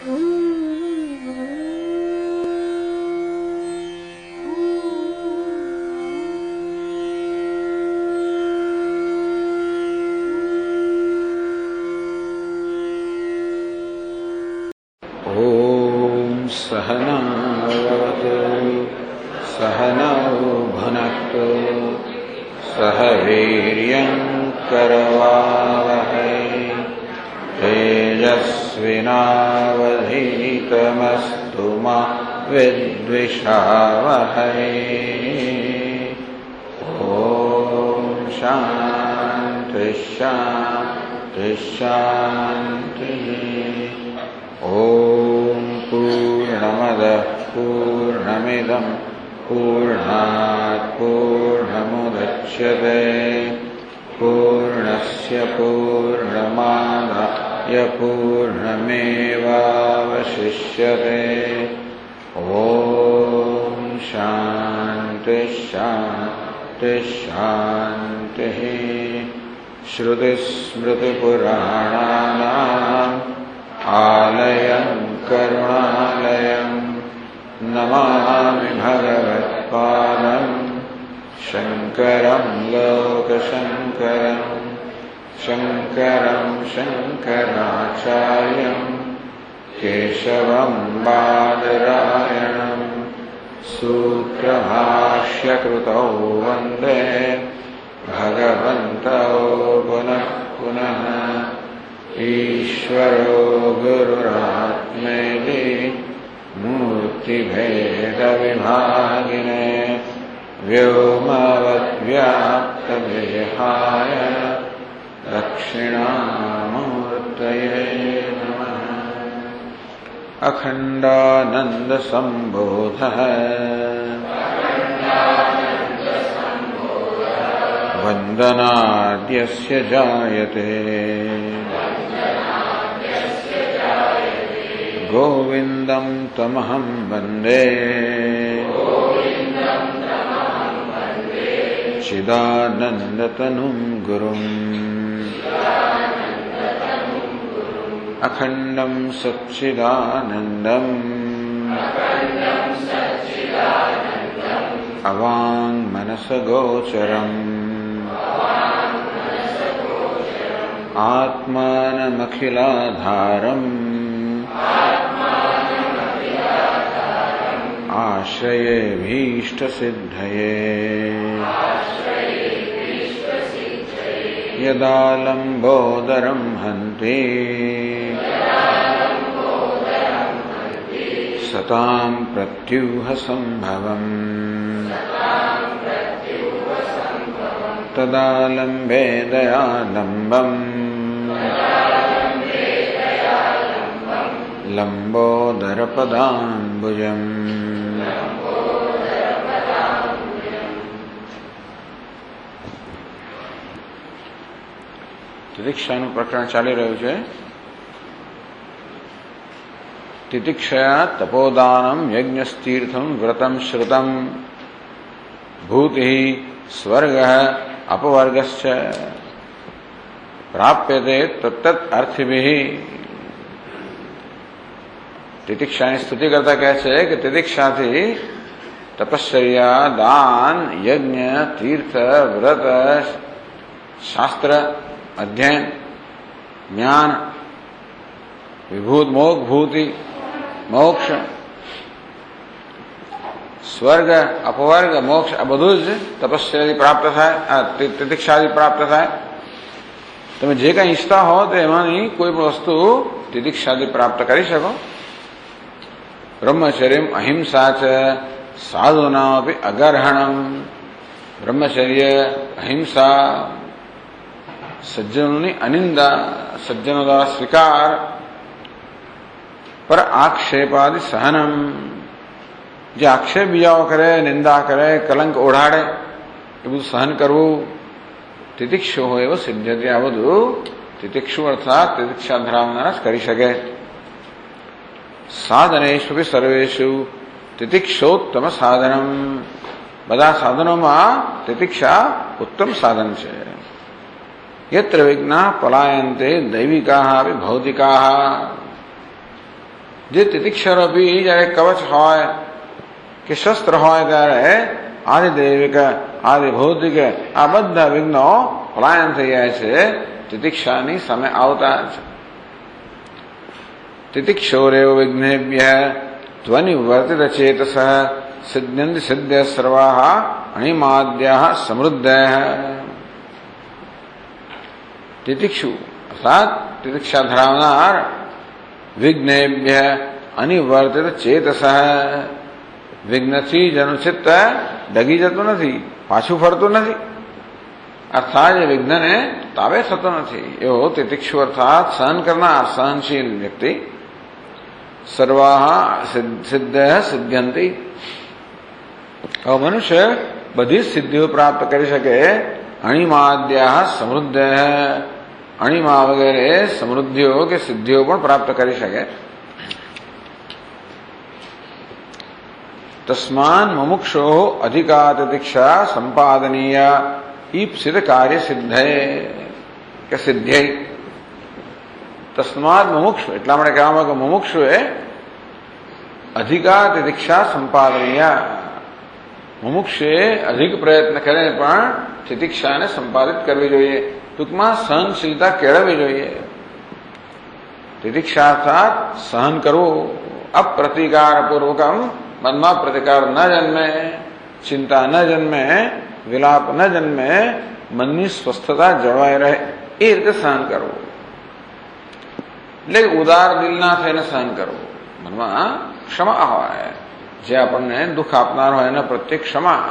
सहनावतु सहनौ भुनक्तु सह वीर्यङ्करवावहै तेजस्विनावधीतमस्तु मा विद्विषावहै। ॐ शान्ति शान्ति शान्तिः। ॐ पूर्णमदः पूर्णमिदं पूर्णात् पूर्णमुदच्यते पूर्णस्य पूर्णमादाय पूर्णमेवावशिष्यते। ॐ शान्ति शान्ति शान्तिः। श्रुतिस्मृतिपुराणानाम् आलयं करुणालयं नमामि भगवत्पादं शङ्करं लोकशङ्करं शङ्करं शङ्कराचार्यं केशवं बादरायणं सूत्रभाष्यकृतौ वन्दे भगवन्तौ पुनः पुनः। ईश्वरो गुरुरात्मेति मूर्तिभेदविभागिने व्योमवद्व्याप्तदेहाय दक्षिणामूर्तये नमः। अखण्डानन्दसम्बोधः वन्दनाद्यस्य जायते गोविन्दं तमहं वन्दे चिदानन्दतनुं गुरुम् अखण्डं सच्चिदानन्दम् अवाङ्मनसगोचरम् आत्मानमखिलाधारम् आश्रयेऽभीष्टसिद्धये यदा लम्बोदरं हन्ति सतां प्रत्यूहसम्भवम् तदा लम्बे दयालम्बम् लंबोदरपदाम्बुजम्। તિતિક્ષાનું પ્રકરણ ચાલી રહ્યું છે. તિતિક્ષયા તપોદાનમ યજ્ઞસ્તીર્થમ વ્રતમ શ્રુતમ ભૂતિ સ્વર્ગ અપવર્ગશ્ચ પ્રાપ્યતે તત્તત અર્થિભિઃ. તિતિક્ષાની સ્તુતિ કરતા કહે છે કે તિતિક્ષાથી તપશ્ચર્યા, દાન, યજ્ઞ, તીર્થ, વ્રત, શાસ્ત્ર અધ્યયન, જ્ઞાન, વિભૂત મોક્ષ, ભૂતિ મોક્ષ, સ્વર્ગ, અપવર્ગ, મોક્ષ આ બધું જ તપશ્ચર્યાથી પ્રાપ્ત થાય, તિતિક્ષાથી પ્રાપ્ત થાય. તમે જે કંઈ ઈચ્છતા હો તો એમાંની કોઈ પણ વસ્તુ તિતિક્ષાથી પ્રાપ્ત કરી શકો. બ્રહ્મચર્યમ અહિંસા ચ સાધુનામપી અગર્હણમ. બ્રહ્મચર્ય, અહિંસા, સજ્જનોની અનિંદા, સજ્જનો દ્વારા સ્વીકાર, પર આક્ષેપાદિ સહનમ. જે આક્ષેપ બીજાઓ કરે, નિંદા કરે, કલંક ઓઢાડે એ બધું સહન કરવું. તિતિક્ષુ હોય એવો સિદ્ધતે આ બધું તિતિક્ષુ અર્થાત તિતિક્ષા ધરાવનારા જ કરી શકે. સાધનેષુ સર્વેષુ તિતિક્ષોત્તમ સાધનમ. બધા સાધનોમાં તિતિક્ષા ઉત્તમ સાધન છે. યત્ર વિઘ્ના પલાયન્તે દૈવિકા ભૌતિકા. જે તિતિક્ષારૂપી જ્યારે કવચ હોય કે શસ્ત્ર હોય ત્યારે આદિ દૈવિક આદિ ભૌતિક આ બધા વિઘ્નો પલાયન થઈ જાય છે તિતિક્ષાની સામે આવતા છે. તિતિક્ષોરેવ વિઘ્નેભ્ય ત્વનિવર્તિત ચેતસ સિદ્ધ્યંતિ સિદ્ધ્ય સર્વાહ અણિમાદ્યાઃ સમૃદ્ધયઃ. તિતિક્ષુ અર્થાત તિતિક્ષા ધરાવનાર વિઘ્નેભ્ય અનિવર્તિત ચેતસ, વિઘ્નથી જેનું ચિત્ત ડગી જતું નથી, પાછું ફરતું નથી, અર્થાત એ વિઘ્નને તાબે થતો નથી એવો તિતિક્ષુ અર્થાત સહન કરનાર સહનશીલ વ્યક્તિ. સર્વાહ સિદ્ધ્ય સિદ્ધ્યંતિ, મનુષ્ય બધી જ સિદ્ધિઓ પ્રાપ્ત કરી શકે. અણિમાદ્યાઃ સમૃદ્ધયઃ, અણિમા વગેરે સમૃદ્ધિઓ કે સિદ્ધિઓ પણ પ્રાપ્ત કરી શકે. તસ્માન મુમુક્ષો અધિકા તિતિક્ષા સંપાદનીય ઈપ્સિત કાર્ય સિદ્ધે કે સિદ્ધ્યય. તસ્માદ મુમુક્ષુ એટલા માટે કહેવામાં કે મુમુક્ષુએ અધિકા તિતિક્ષા સંપાદનીય, મુમુક્ષુએ અધિક પ્રયત્ન કરે પણ તિતિક્ષાને સંપાદિત કરવી જોઈએ, ટૂંકમાં સહનશીલતા કેળવવી જોઈએ. તિતિક્ષા અર્થાત સહન કરવું. અપ્રતિકાર પૂર્વકમ, મનમાં પ્રતિકાર ન જન્મે, ચિંતા ન જન્મે, વિલાપ ન જન્મે, મનની સ્વસ્થતા જળવાઈ રહે એ રીતે સહન કરવું. એટલે ઉદાર દિલના થઈને સહન કરવું. મનમાં ક્ષમા હોય, જે આપણને દુઃખ આપનાર હોય એના પ્રત્યે ક્ષમા,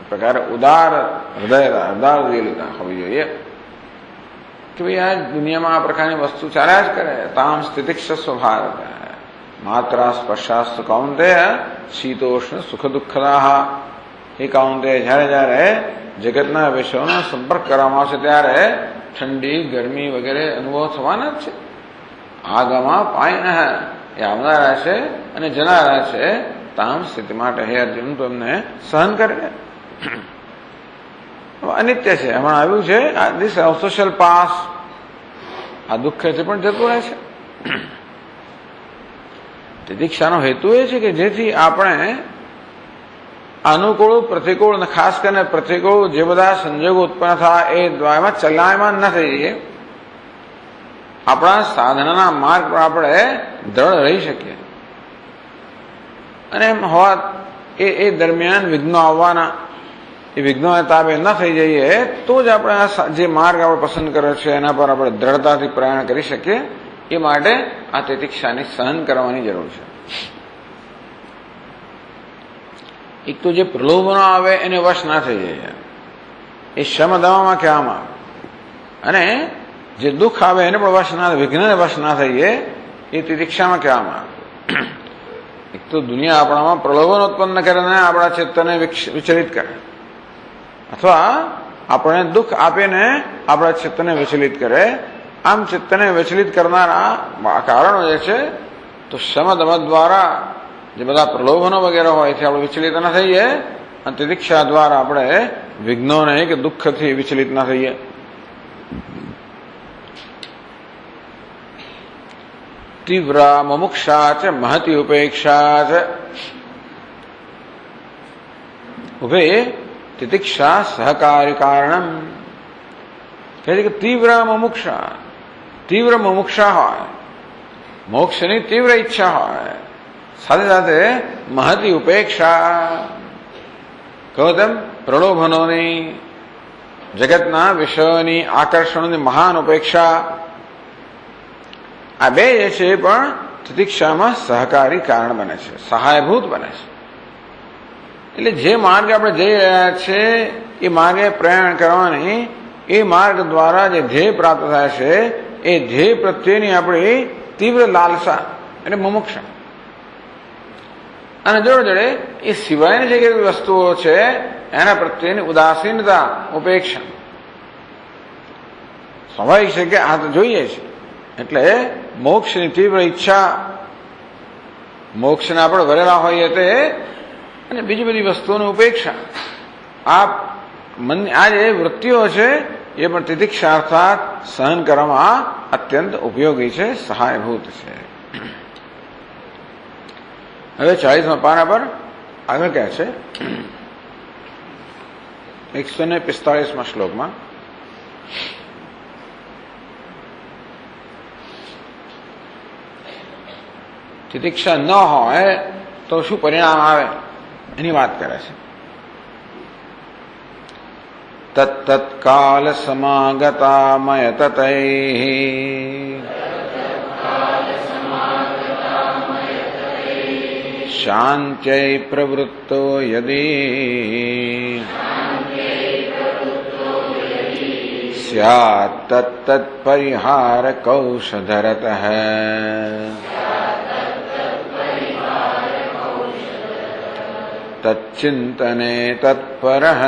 એ પ્રકારે ઉદાર હૃદયતા, ઉદાર દિલતા હોવી જોઈએ કે ભાઈ આ દુનિયામાં આ પ્રકારની વસ્તુ ચાલ્યા જ કરે. તામ તિતિક્ષસ્વ ભારત, માત્રા સ્પર્શાસ્તુ કૌંતેય શીતોષ્ણ સુખ દુઃખદાહ. એ કૌંતેય જ્યારે જ્યારે જગતના વિષયોનો સંપર્ક કરવામાં આવશે ત્યારે ઠંડી ગરમી વગેરે અનુભવ થવાના જ છે. આગમાં પાયન એ આવનારા છે અને જનારા છે. તામ સ્થિતિ માટે હે અર્જુન તો એમને સહન કરે. અનિત્ય છે, હમણાં આવ્યું છે, ધીસ ઓલ્સો શેલ પાસ. આ દુઃખ છે પણ જતું રહે છે. તિતિક્ષાનો હેતુ એ છે કે જેથી આપણે અનુકૂળ પ્રતિકૂળ અને ખાસ કરીને પ્રતિકૂળ જે બધા સંજોગો ઉત્પન્ન થાય એ દ્વારમાં ચલાયમાન ન થઈ જઈએ, આપણા સાધનાના માર્ગ પર આપણે દ્રઢ રહી શકીએ. અને એમ હોવા એ દરમિયાન વિઘ્નો આવવાના, એ વિઘ્નોને તાબે ન થઈ જઈએ તો જ આપણે જે માર્ગ આપણે પસંદ કર્યો છે એના પર આપણે દ્રઢતાથી પ્રયાણ કરી શકીએ. એ માટે આ તિતિક્ષાને સહન કરવાની જરૂર છે. એક તો જે પ્રલોભનો આવે એને વશ ના થઈ જાય, એ શમદવામાં કહેવામાં આવે. અને જે દુઃખ આવે એને પણ વશ ના, વિઘ્નને વશ ના થઈએ એ તિતિક્ષામાં કહેવામાં આવે. એક તો દુનિયા આપણામાં પ્રલોભન ઉત્પન્ન કરીને આપણા ચિત્તને વિચલિત કરે, અથવા આપણે દુઃખ આપીને આપણા ચિત્તને વિચલિત કરે. આમ ચિત્તને વિચલિત કરનારા કારણો જે છે તો શમદમ દ્વારા જે બધા પ્રલોભનો વગેરે હોય છે આપણે વિચલિત ન થઈએ, અને તિતિક્ષા દ્વારા આપણે વિઘ્નોને કે દુઃખથી વિચલિત ન થઈએ. તીવ્ર મુમુક્ષા ચ મહતી ઉપેક્ષા ચ ઉભે તિતિક્ષા સહકારી કારણમ. કહે છે કે તીવ્ર મુમુક્ષા, તીવ્ર મુમુક્ષા હોય, મોક્ષની તીવ્ર ઈચ્છા હોય, સાથે સાથે મહતી ઉપેક્ષા, કહો તેમ પ્રલોભનોની, જગતના વિષયોની, આકર્ષણોની મહાન ઉપેક્ષા, આ બે જે છે એ પણ તિતિક્ષામાં સહકારી કારણ બને છે, સહાયભૂત બને છે. એટલે જે માર્ગે આપણે જઈ રહ્યા છીએ એ માર્ગે પ્રયાણ કરવાની, એ માર્ગ દ્વારા જે ધ્યેય પ્રાપ્ત થાય છે એ ધ્યેય પ્રત્યેની આપણી તીવ્ર લાલસા એટલે મુમુક્ષા, અને જોડે જોડે એ સિવાયની જે કેટલી વસ્તુઓ છે એના પ્રત્યેની ઉદાસીનતા, ઉપેક્ષા. સ્વાભાવિક છે કે આ તો જોઈએ છે. એટલે મોક્ષની તીવ્ર ઈચ્છા, મોક્ષને આપણે વરેલા હોઈએ તે, અને બીજી બધી વસ્તુઓની ઉપેક્ષા. આ જે વૃત્તિઓ છે એ પણ તિતિક્ષા અર્થાત સહન કરવામાં અત્યંત ઉપયોગી છે, સહાયભૂત છે. હવે 40મા પાના પર આગળ કહે છે 145મા શ્લોકમાં, તિતિક્ષા ન હોય તો શું પરિણામ આવે એની વાત કરે છે. તત્તત્કાલ સમાગતા મયતતૈઃ શાન્ત્यै પ્રવૃત્તો યદી સ્યાत् તત્તત્પરિહારકૌષધરતઃ તચ્ચિંતને તત્પરઃ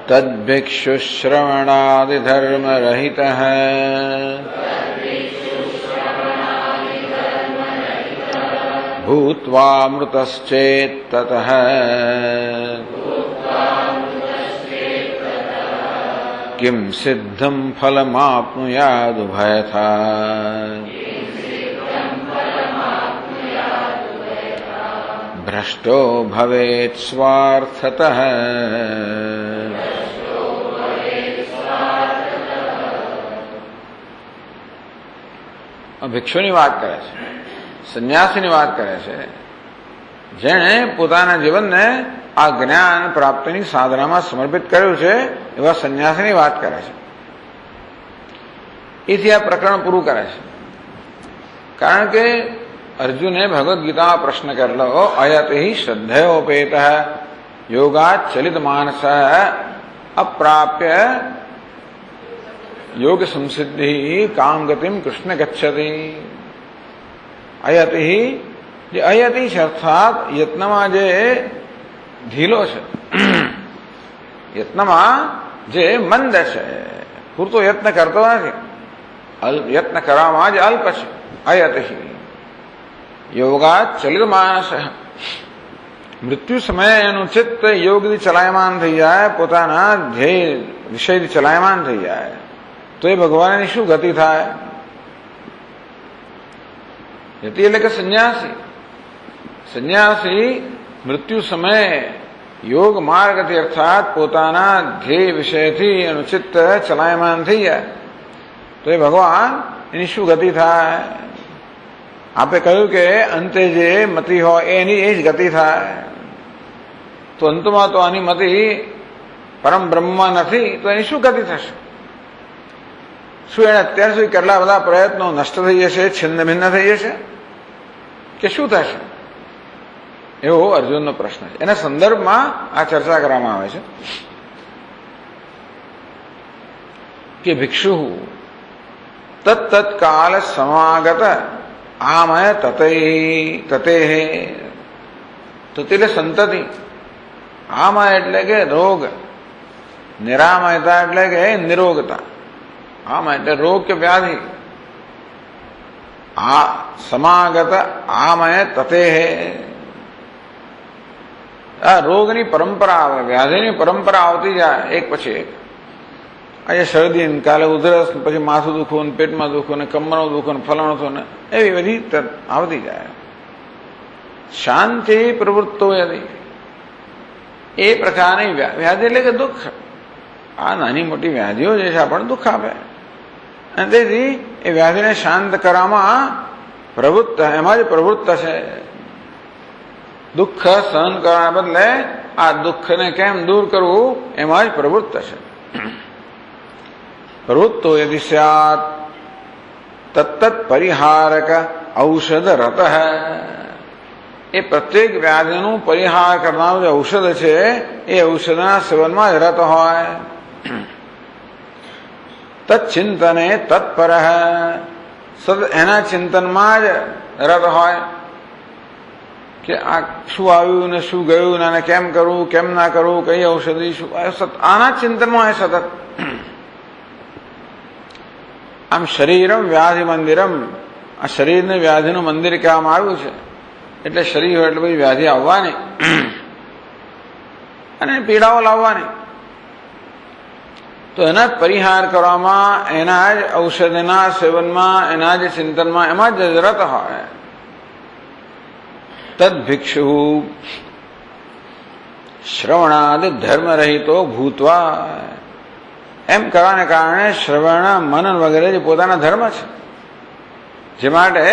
તદ્ભિક્ષુશ્રવણાદિધર્મરહિતઃ ભૂત્વામૃતશ્ચેત્તતઃ કિમ સિદ્ધં ફલમાપ્નુયાદુભયથા ભ્રષ્ટો ભવેત સ્વાર્થતઃ. ભિક્ષુની વાત કરે છે, સંન્યાસીની વાત કરે છે, જેણે પોતાના જીવનને આ જ્ઞાન પ્રાપ્તિની સાધનામાં સમર્પિત કર્યું છે એવા સંન્યાસીની વાત કરે છે. એથી આ પ્રકરણ પૂરું કરે છે. કારણ કે અર્જુને ભગવદ્ ગીતામાં પ્રશ્ન કરેલો, અયતિ શ્રદ્ધયોપેત યોગાત ચલિત માનસ અપ્રાપ્ય યોગ સંસિદ્ધિ કામ ગતિમ કૃષ્ણ ગચ્છતિ. અયતિ, જે અયતિ છે અર્થાત યત્નમાં જે ઢીલો છે, યત્નમાં જે મંદ છે, પૂરતો યત્ન કરતો નથી, યત્ન કરવામાં જ અલ્પ છે. અયતિ યોગાત ચલિત માનસ, મૃત્યુ સમયે એનું ચિત્ત યોગથી ચલાયમાન થઈ જાય, પોતાના ધ્યેય વિષયથી ચલાયમાન થઈ જાય, તો એ ભગવાનની શું ગતિ થાય? યતિ એટલે કે સંન્યાસી. સંન્યાસી મૃત્યુ સમયે યોગ માર્ગથી અર્થાત પોતાના ધ્યેય વિષયથી એનું ચિત્ત ચલાયમાન થઈ જાય, તો એ ભગવાન એની શું ગતિ થાય? આપે કહ્યું કે અંતે જે મતિ હોય એની એ જ ગતિ થાય. તો અંતમાં તો આની મતિ પરમ બ્રહ્મમાં નથી, તો એની શું ગતિ થશે? શું એને અત્યાર સુધી કેટલા બધા પ્રયત્નો નષ્ટ થઈ જશે, છિન્ન ભિન્ન થઈ જશે, કે શું થશે? એવો અર્જુનનો પ્રશ્ન છે. એના સંદર્ભમાં આ ચર્ચા કરવામાં આવે છે કે ભિક્ષુ તત્તત્કાલ સમાગત આમય તતેઃ. એટલે સંતતિ, આમય એટલે કે રોગ, નિરામયતા એટલે કે નિરોગતા. આમય એટલે રોગ કે વ્યાધિ. આ સમાગત આમય તતેઃ, આ રોગની પરંપરા આવે, વ્યાધિની પરંપરા આવતી જાય એક પછી એક. આજે શરદી, કાલે ઉધરસ, પછી માથું દુખવું, પેટમાં દુખવું, ને કમરનું દુખવું, ફલાણું થવું, એવી બધી આવતી જાય. શાંતિ પ્રવૃત્તો યદી, એ પ્રકારની વ્યાધિ એટલે કે દુઃખ. આ નાની મોટી વ્યાધિઓ જે છે આપણને દુઃખ આપે, અને તેથી એ વ્યાધિને શાંત કરવામાં પ્રવૃત્ત, એમાં જ પ્રવૃત્ત છે. દુઃખ સહન કરવા બદલે આ દુઃખને કેમ દૂર કરવું એમાં જ પ્રવૃત્ત છે. પ્રવૃત્તો યદિ સ્યાત તત્તત્ પરિહારક ઔષધ રત, એ પ્રત્યેક વ્યાધિનું પરિહાર કરનારું જે ઔષધ છે એ ઔષધના સેવનમાં જ રત હોય. તચ્ચિંતને તત્પર, સદ એના ચિંતનમાં જ રત હોય કે આ શું આવ્યું ને શું ગયું ને કેમ કરવું, કેમ ના કરવું, કઈ ઔષધિ શું, આના ચિંતનમાં એ સતત. આમ શરીરમ વ્યાધિ મંદિરમ, આ શરીરને વ્યાધિનું મંદિર કહેવામાં આવ્યું છે. એટલે શરીર હોય એટલે બધી વ્યાધિ આવવાની અને પીડાઓ લાવવાની. તો એના પરિહાર કરવામાં, એના જ ઔષધના સેવનમાં, એના જ ચિંતનમાં, એમાં જ રત હોય. તદ ભિક્ષુ શ્રવણાદ ધર્મ રહિતો ભૂતવા, એમ કરવાને કારણે શ્રવણ, મનન વગેરે જે પોતાના ધર્મ છે, જે માટે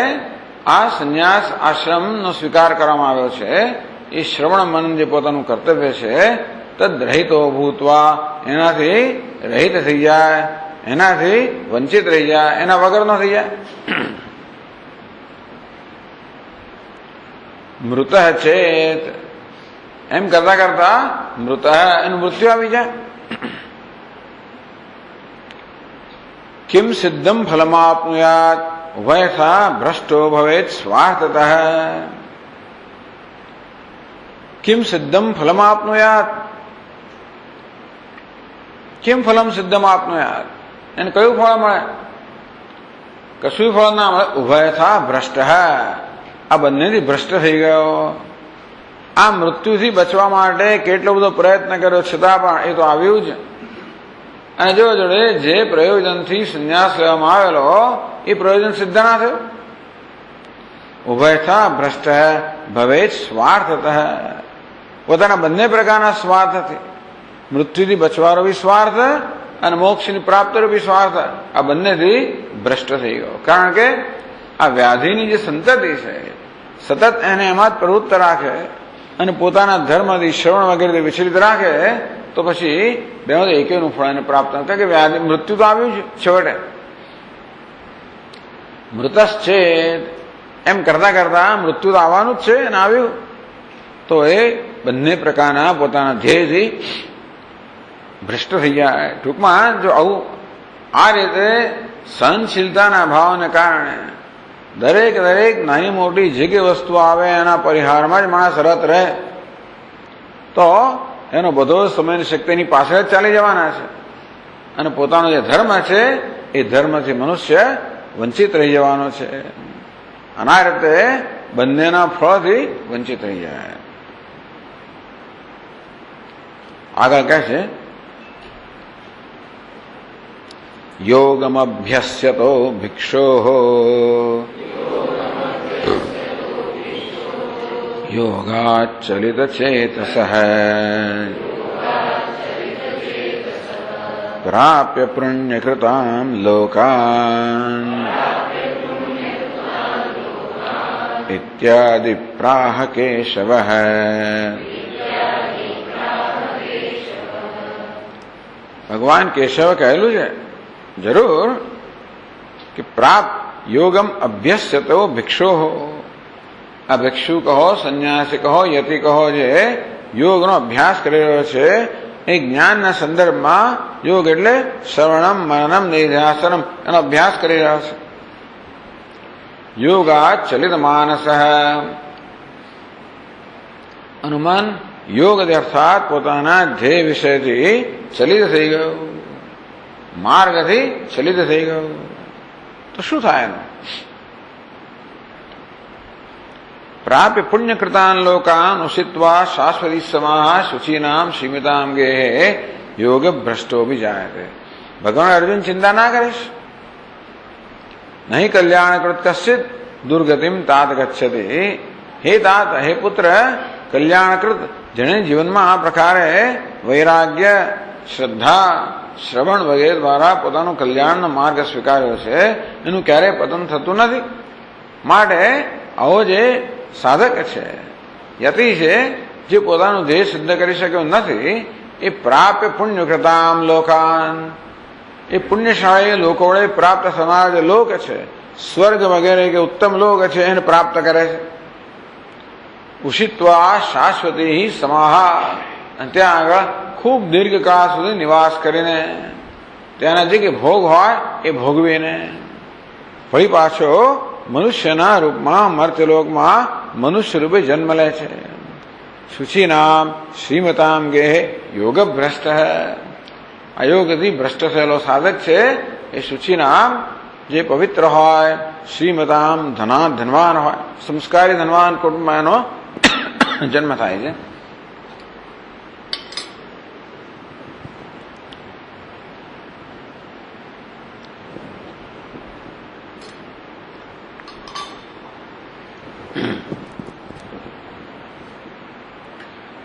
આ સંન્યાસ આશ્રમનો સ્વીકાર કરવામાં આવ્યો છે, એ શ્રવણ મનન જે પોતાનું કર્તવ્ય છે, તદ રહિતો ભૂતવા, એનાથી રહિત થઈ જાય, એનાથી વંચિત રહી જાય, એના વગર ન થઈ જાય. મૃત ચેત, એમ કરતા કરતા મૃત, એનું મૃત્યુ આવી જાય. કિમ સિદ્ધમ ફલમાપ્નુયાત ઉભયથા ભ્રષ્ટો ભવેત સ્વાર્થતઃ. કિમ સિદ્ધમ ફલમાપ્નુયાત, કિમ ફલમ સિદ્ધમ આપનુયાત, એને કયું ફળ મળે? કશું ફળ ના મળે. ઉભયથા ભ્રષ્ટ, આ બંનેથી ભ્રષ્ટ થઈ ગયો. આ મૃત્યુથી બચવા માટે કેટલો બધો પ્રયત્ન કર્યો, છતાં પણ એ તો આવ્યું જ. અને જો જોડે જે પ્રયોજનથી સંન્યાસ લેવામાં આવેલો એ પ્રયોજન સિદ્ધ ના થયું. ઉભયથા ભ્રષ્ટ ભવેત સ્વાર્થતઃ, પોતાના બંને પ્રકારના સ્વાર્થથી, મૃત્યુથી બચવાનો બી સ્વાર્થ અને મોક્ષની પ્રાપ્તિનો બી સ્વાર્થ, આ બંનેથી ભ્રષ્ટ થઈ ગયો. કારણ કે આ વ્યાધિની જે સંતતિ છે, સતત એને એમાં જ પ્રવૃત્ત રાખે અને પોતાના ધર્મથી, શ્રવણ વગેરેથી વિચલિત રાખે, તો પછી બેનો એકેયનું ફળ એને પ્રાપ્ત ન થાય. કે વ્યાધિ, મૃત્યુ તો આવ્યું છે છેવટે. મૃતશ્ચેત, એમ કરતા કરતા મૃત્યુ તો આવવાનું જ છે અને આવ્યું. તો એ બંને પ્રકારના પોતાના ધ્યેયથી ભ્રષ્ટ થઈ જાય. ટૂંકમાં જો આવું આ રીતે સહનશીલતાના ભાવને કારણે દરેક નાની મોટી જે કઈ વસ્તુ આવે એના પરિહારમાં જ માણસ રત રહે, તો એનો બધો સમયની શક્તિની પાછળ જ ચાલી જવાના છે અને પોતાનો જે ધર્મ છે એ ધર્મથી મનુષ્ય વંચિત રહી જવાનો છે. અને આ રીતે બંનેના ફળથી વંચિત રહી જાય. આગળ કહે છે, યોગમભ્યસ્યતો ભિક્ષોઃ યોગાચલિત ચેતસઃ પ્રાપ્ય પુણ્યકૃતાં લોકાન ઇત્યાદિ પ્રાહ કેશવઃ. ભગવાન કેશવ કહેલું છે જરૂર કે પ્રાપ્ત યોગમ અભ્યસ્યતો ભિક્ષોઃ. આ ભિક્ષુ કહો, સંન્યાસી કહો, યતિ કહો, જે યોગનો અભ્યાસ કરી રહ્યો છે, એ જ્ઞાનના સંદર્ભમાં યોગ એટલે શ્રવણમ મનનમ નિધ્યાસનમ એનો અભ્યાસ કરી રહ્યો છે. યોગા ચલિત માનસ, અનુમાન યોગ અર્થાત પોતાના ધ્યેય વિષયથી ચલિત થઈ ગયો, માર્ગથી ચલિત થઈ ગયો. તો શું થાય એનું? પ્રાપ્ય પુણ્યકૃતાન લોકાન ઉષિત્વા શાશ્વતી સમાહ શુચિનામ સીમિતામ ગેહે યોગ ભ્રષ્ટો ભી જાયતે. ભગવાન અર્જુન ચિંતા ના કરીશ. નહીં કલ્યાણકૃત કશ્ચિત દુર્ગતિમ તાત ગચ્છતિ. હે તાત, હે પુત્ર, કલ્યાણકૃત જેણે જીવનમાં આ પ્રકારે વૈરાગ્ય, શ્રદ્ધા, શ્રવણ વગેરે દ્વારા પોતાનો કલ્યાણનો માર્ગ સ્વીકાર્યો છે, એનું ક્યારેય પતન થતું નથી. માટે આવો જે સાધક છે, યતિ છે, જે પોતાનું ધ્યેય સિદ્ધ કરી શક્યો નથી, એ પ્રાપ્ય પુણ્યકૃતામ લોકાન, એ પુણ્યશાળી લોકો વડે પ્રાપ્ત થનાર જે લોક છે, સ્વર્ગ વગેરે કે ઉત્તમ લોક છે, એને પ્રાપ્ત કરે છે. ઉષિત્વા શાશ્વતી સમાહા, અને ત્યાં આગળ ખૂબ દીર્ઘકાળ સુધી નિવાસ કરીને ત્યાંના જે કે ભોગ હોય એ ભોગવીને ફરી પાછો મનુષ્યના રૂપમાં મર્ત્યલોકમાં મનુષ્ય રૂપે જન્મ લે છે. શુચિનામ શ્રીમતામ ગેહે યોગ ભ્રષ્ટ. અયોગથી ભ્રષ્ટ થયેલો સાધક છે એ શુચિનામ, જે પવિત્ર હોય, શ્રીમતામ ધનવાન હોય, સંસ્કારી ધનવાન કુટુંબમાં એનો જન્મ થાય છે.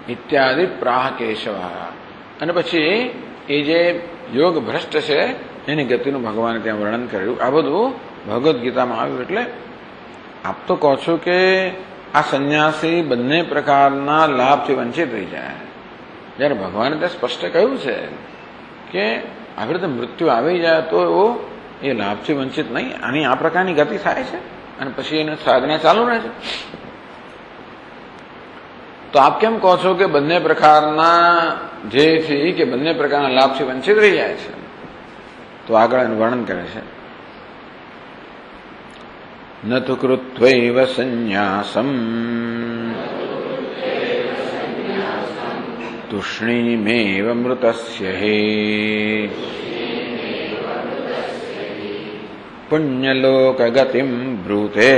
ઇત્યાદિ પ્રાહ કેશવ. અને પછી એ જે યોગ ભ્રષ્ટ છે એની ગતિનું ભગવાને ત્યાં વર્ણન કર્યું. આ બધું ભગવદ્ ગીતામાં આવ્યું. એટલે આપ તો કહો છો કે આ સંન્યાસી બંને પ્રકારના લાભથી વંચિત થઈ જાય, જ્યારે ભગવાને ત્યાં સ્પષ્ટ કહ્યું છે કે આવી રીતે મૃત્યુ આવી જાય તો એ લાભથી વંચિત નહીં. આની આ પ્રકારની ગતિ થાય છે અને પછી એને સાધના ચાલુ રહે છે. તો આપ કેમ કહો છો કે બંને પ્રકારના ધ્યેયથી કે બંને પ્રકારના લાભથી વંચિત રહી જાય છે? તો આગળ એનું વર્ણન કરે છે. ન તુ કૃત્વૈવ સંન્યાસમ તુષ્ણીમેવ મૃતસ્ય હે પુણ્યલોકગતિમ બ્રૂતે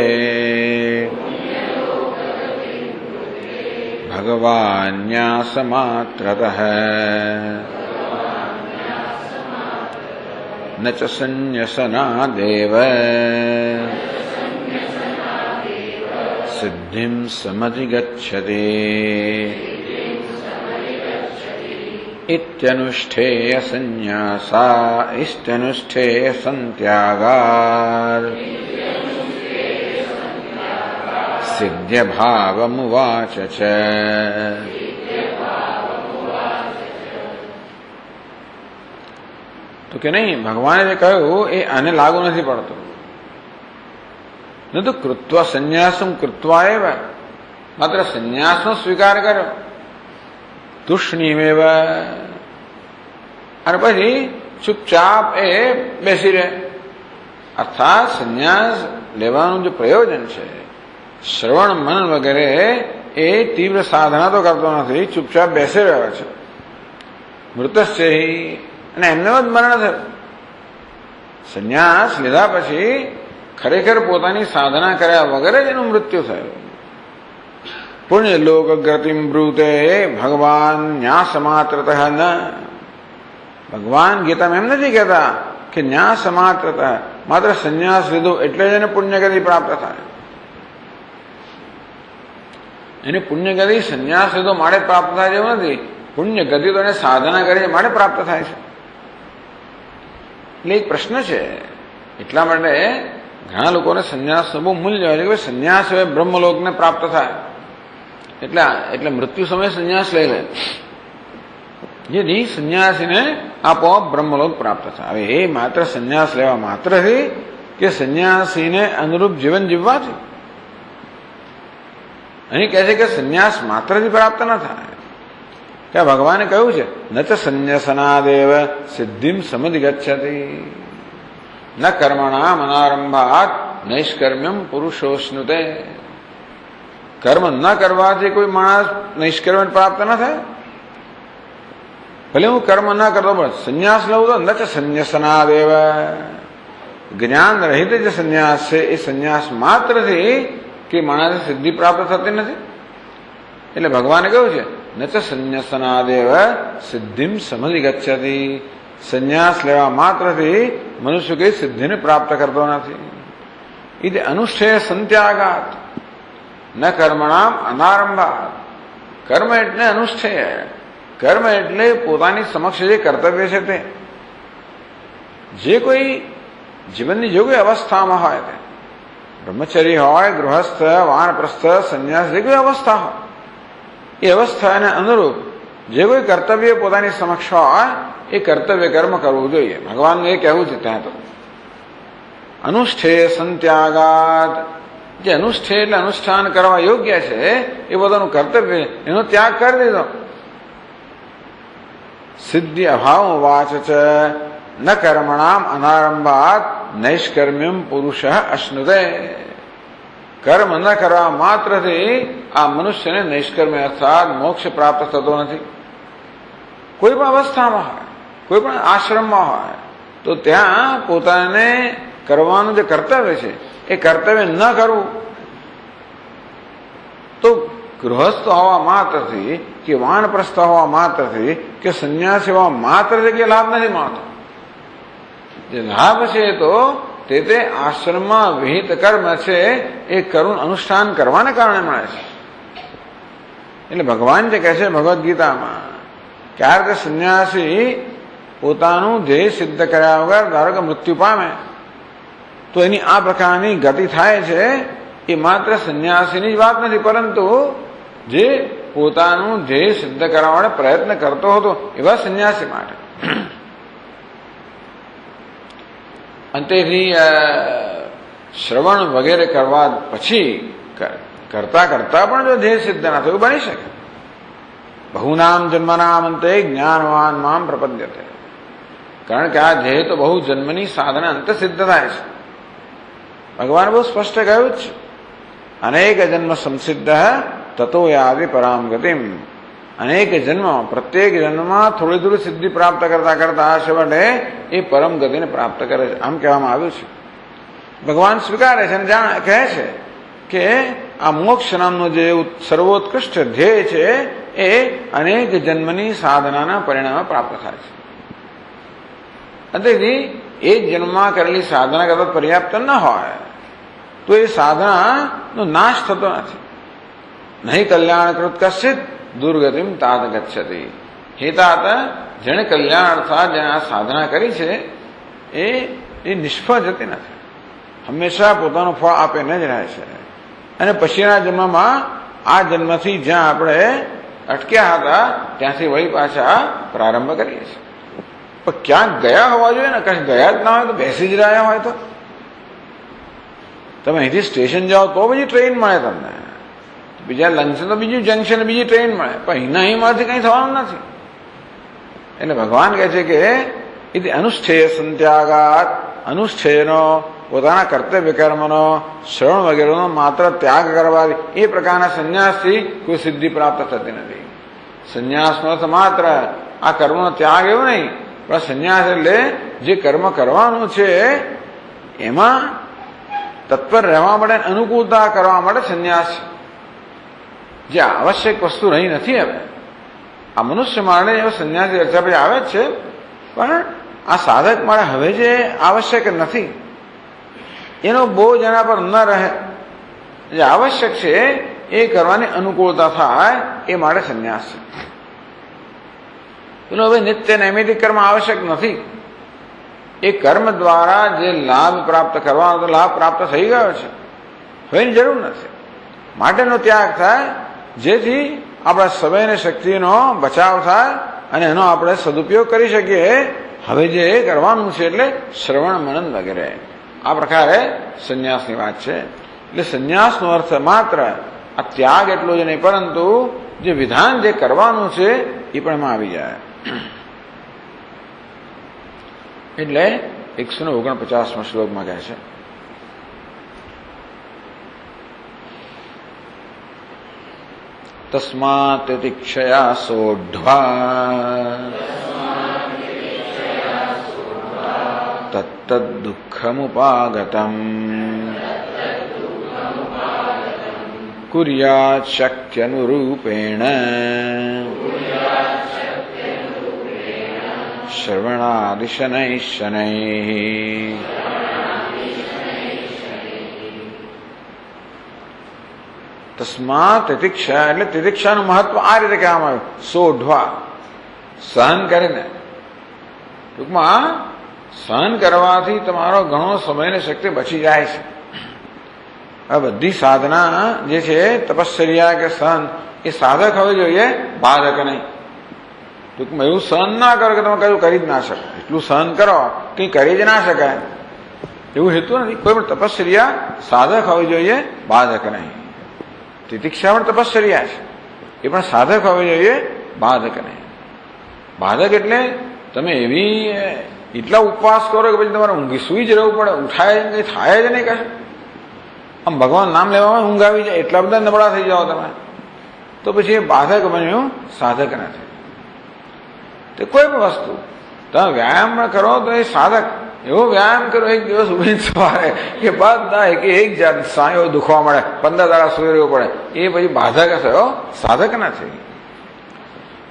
ભગવાન્યાસમાત્રતઃ ન ચ સંન્યસનાદેવ સિદ્ધિમ સમધિગચ્છતિ ઇત્યનુષ્ઠેય સંન્યાસા ઇત્યનુષ્ઠેય સંત્યાગાર સિદ્ધ્યભાવમુવાચ ચ. તો કે નહીં, ભગવાને જે કહ્યું એ આને લાગુ નથી પડતું. ન તો કૃત્વા સંન્યાસમ કૃત્વા એવ, માત્ર સંન્યાસનો સ્વીકાર કર્યો. તુષ્ણીમેવ, અને પછી ચૂપચાપ એ બેસી રહે. અર્થાત સંન્યાસ લેવાનું જે પ્રયોજન છે, શ્રવણ મન વગેરે, એ તીવ્ર સાધના તો કરતો નથી, ચૂપચાપ બેસી રહ્યો છે. મૃતસ્ય, અને એમને જ મરણ થયું. સંન્યાસ લીધા પછી ખરેખર પોતાની સાધના કર્યા વગર જ એનું મૃત્યુ થયું. પુણ્ય લોક ગતિમ બ્રૂતે ભગવાન ન્યાસમાત્રતઃ ન. ભગવાન ગીતામાં એમ નથી કહેતા કે ન્યાસમાત્રતઃ માત્ર સંન્યાસ લીધો એટલે જ એને પુણ્યગતિ પ્રાપ્ત થાય. એને પુણ્યગતિ સંન્યાસ લીધો માટે પ્રાપ્ત થાય એવું નથી. પુણ્યગતિ તો એને સાધના કરી માટે પ્રાપ્ત થાય છે. એટલે એક પ્રશ્ન છે. એટલા માટે ઘણા લોકોને સંન્યાસનું બહુ મૂલ્ય હોય છે કે સંન્યાસ હવે બ્રહ્મલોકને પ્રાપ્ત થાય, એટલે મૃત્યુ સમયે સંન્યાસ લઈ લે, જેથી સંન્યાસીને આપોઆપ બ્રહ્મલોક પ્રાપ્ત થાય. હવે એ માત્ર સંન્યાસ લેવા માત્રથી કે સંન્યાસીને અનુરૂપ જીવન જીવવાથી. અહીં કહે છે કે સંન્યાસ માત્રથી પ્રાપ્ત ન થાય. કે ભગવાને કહ્યું છે ન ચ સંન્યસનાદેવ સિદ્ધિમ સમધિગચ્છતિ ન કર્મણામ અનારંભાત નૈષ્કર્મ્યમ પુરુષોશ્નુતે. કર્મ ન કરવાથી કોઈ માણસ નૈષ્કર્મ્ય પ્રાપ્ત ન થાય. ભલે હું કર્મ ન કરતો પણ સંન્યાસ લઉં તો ન ચ સંન્યસનાદેવ, જ્ઞાન રહિત જે સંન્યાસ છે એ સંન્યાસ માત્રથી કે માણસને સિદ્ધિ પ્રાપ્ત થતી નથી. એટલે ભગવાને કહ્યું છે ન ચ સંન્યસનાદેવ સિદ્ધિમ સમધિગચ્છતિ. સંન્યાસ લેવા માત્રથી મનુષ્ય કઈ સિદ્ધિને પ્રાપ્ત કરતો નથી. એ અનુષ્ઠેય સંત્યાગાત ન કર્મણામ અનારંભાત. કર્મ એટલે અનુષ્ઠેય, કર્મ એટલે પોતાની સમક્ષ જે કર્તવ્ય છે તે. જે કોઈ જીવનની જે કોઈ અવસ્થામાં હોય, તે બ્રહ્મચર્ય હોય, ગૃહસ્થ, વાનપ્રસ્થ, સંન્યાસ, જે કોઈ અવસ્થા હોય, એ અવસ્થાને અનુરૂપ જે કોઈ કર્તવ્ય પોતાની સમક્ષ હોય એ કર્તવ્ય કર્મ કરવું જોઈએ. ભગવાનનું એ કહેવું છે ત્યાં તો અનુષ્ઠેય સંત્યાગાત. જે અનુષ્ઠેય એટલે અનુષ્ઠાન કરવા યોગ્ય છે એ પોતાનું કર્તવ્ય, એનો ત્યાગ કરી દીધો. સિદ્ધિ અભાવ વાચ છે ન કર્મણામ અનારંભાત નૈષ્કર્મ્યમ પુરુષ અશ્નુતે. કર્મ ન કરવા માત્રથી આ મનુષ્યને નૈષ્કર્મ્ય અર્થાત મોક્ષ પ્રાપ્ત થતો નથી. કોઈ પણ અવસ્થામાં હોય, કોઈ પણ આશ્રમમાં હોય, તો ત્યાં પોતાને કરવાનું જે કર્તવ્ય છે એ કર્તવ્ય ન કરવું, તો ગૃહસ્થ હોવા માત્રથી કે વાનપ્રસ્થ હોવા માત્રથી કે સંન્યાસી હોવા માત્રથી કે લાભ નથી મળતો. જે લાભ છે તો તે આશ્રમમાં વિહિત કર્મ છે એ કરુણ અનુષ્ઠાન કરવાને કારણે મળે છે. એટલે ભગવાન જે કહે છે ભગવદ્ ગીતામાં, ક્યારેક સંન્યાસી પોતાનું ધ્યેય સિદ્ધ કર્યા વગર ધારો કે મૃત્યુ પામે તો એની આ પ્રકારની ગતિ થાય છે, એ માત્ર સંન્યાસીની જ વાત નથી, પરંતુ જે પોતાનું ધ્યેય સિદ્ધ કરવા માટે પ્રયત્ન કરતો હતો એવા સંન્યાસી માટે. અંતેથી શ્રવણ વગેરે કરવા પછી કરતા કરતા પણ જો ધ્યેય સિદ્ધ ના થયું બની શકે. બહુનામ જન્મનામ અંતે જ્ઞાનવાન મામ પ્રપદ્યતે. કારણ કે આ ધ્યેય તો બહુ જન્મની સાધના અંતે સિદ્ધ થાય છે. ભગવાન બહુ સ્પષ્ટ કહ્યું જ છે, અનેક જન્મ સંસિદ્ધ તતો યાદિ પરામ ગતિમ. અનેક જન્મ, પ્રત્યેક જન્મમાં થોડી થોડી સિદ્ધિ પ્રાપ્ત કરતા કરતા આ છેવટે એ પરમ ગતિને પ્રાપ્ત કરે છે, આમ કહેવામાં આવ્યું છે. ભગવાન સ્વીકારે છે અને જાણે કહે છે કે આ મોક્ષ નામનું જે સર્વોત્કૃષ્ટ ધ્યેય છે એ અનેક જન્મની સાધનાના પરિણામે પ્રાપ્ત થાય છે. તેથી એ જન્મમાં કરેલી સાધના કદાચ પર્યાપ્ત ન હોય તો એ સાધનાનો નાશ થતો નથી. નહીં કલ્યાણકૃત કશ્ચિત દુર્ગતિમ તાત ગચ્છતિ. હેતાત જેણે કલ્યાણ અર્થાત જેણે આ સાધના કરી છે એ નિષ્ફળ જતી નથી, હંમેશા પોતાનું ફળ આપીને જ રહે છે. અને પછીના જન્મમાં આ જન્મથી જ્યાં આપણે અટક્યા હતા ત્યાંથી વળી પાછા પ્રારંભ કરીએ છીએ. પણ ક્યાંક ગયા હોવા જોઈએ ને, કઈ ગયા જ ના હોય તો બેસી જ રહ્યા હોય તો તમે અહીંથી સ્ટેશન જાઓ તો બીજી ટ્રેન મળે તમને, બીજા લંચ તો બીજું જંકશન બીજી ટ્રેન મળે, પણ અહીંમાંથી કંઈ થવાનું નથી. એટલે ભગવાન કહે છે કે એ અનુષ્ઠેય સંત્યાગાત, અનુષ્ઠેયનો પોતાના કર્તવ્ય કર્મનો શ્રવણ વગેરેનો માત્ર ત્યાગ કરવાથી એ પ્રકારના સંન્યાસથી કોઈ સિદ્ધિ પ્રાપ્ત થતી નથી. સંન્યાસનો અર્થ માત્ર આ કર્મનો ત્યાગ એવું નહીં, પણ સંન્યાસ એટલે જે કર્મ કરવાનું છે એમાં તત્પર રહેવા માટે, અનુકૂળતા કરવા માટે સંન્યાસ, જે આવશ્યક વસ્તુ રહી નથી. હવે આ મનુષ્ય માટે એવો સંન્યાસી ચર્ચા પછી આવે જ છે, પણ આ સાધક માટે હવે જે આવશ્યક નથી એનો બોજ એના પર ન રહે, જે આવશ્યક છે એ કરવાની અનુકૂળતા થાય એ માટે સંન્યાસ છે. એનો હવે નિત્ય નૈમિતિક કર્મ આવશ્યક નથી. એ કર્મ દ્વારા જે લાભ પ્રાપ્ત કરવાનો લાભ પ્રાપ્ત થઈ ગયો છે, હવે એની જરૂર નથી. માટેનો ત્યાગ થાય જેથી આપણા સમય અને શક્તિનો બચાવ થાય અને એનો આપણે સદુપયોગ કરી શકીએ હવે જે કરવાનું છે, એટલે શ્રવણ મનન વગેરે. આ પ્રકારે સંન્યાસની વાત છે. એટલે સંન્યાસનો અર્થ માત્ર આ ત્યાગ એટલો જ નહીં, પરંતુ જે વિધાન જે કરવાનું છે એ પણ એમાં આવી જાય. એટલે 149મા શ્લોકમાં કહે છે, તસ્માત તિતિક્ષયા સોઢ્વા તત્તદ દુઃખમુપાગતમ કુર્યાત શક્યનુરૂપેણ શ્રવણાદિશનૈ શનૈ. તસ્માત તિતિક્ષા એટલે તિતિક્ષાનું મહત્વ આ રીતે કહેવામાં આવ્યું, સોઢવા સહન કરીને. ટૂંકમાં સહન કરવાથી તમારો ઘણો સમય અને શક્તિ બચી જાય છે. આ બધી સાધના જે છે તપશ્ચર્યા કે સહન એ સાધક હોવી જોઈએ, બાધક નહીં. ટૂંકમાં એવું સહન ના કરો કે તમે કયું કરી જ ના શકો, એટલું સહન કરો કંઈ કરી જ ના શકાય એવું હેતુ નથી. કોઈ પણ તપશ્ચર્યા સાધક હોવી જોઈએ, બાધક નહીં. તિતિક્ષા પણ તપશ્ચર્યા છે, એ પણ સાધક હોવી જોઈએ, બાધક નહીં. બાધક એટલે તમે એવી એટલા ઉપવાસ કરો કે પછી તમારે ઊંઘી સુઈ જ રહેવું પડે, ઉઠાય કંઈ થાય જ નહીં. કશું આમ ભગવાન નામ લેવામાં ઊંઘ આવી જાય, એટલા બધા નબળા થઈ જાઓ તમે, તો પછી એ બાધક બન્યું, સાધક નથી. તે કોઈ પણ વસ્તુ તમે વ્યાયામ કરો તો એ સાધક. એવો વ્યાયામ કરો એક દિવસ ઉભીને સવારે કે બધા એક જાત સાંયો દુખવા મળે, 15 દાડા સુઈ રહેવું પડે, એ પછી બાધક થયો, સાધક નથી.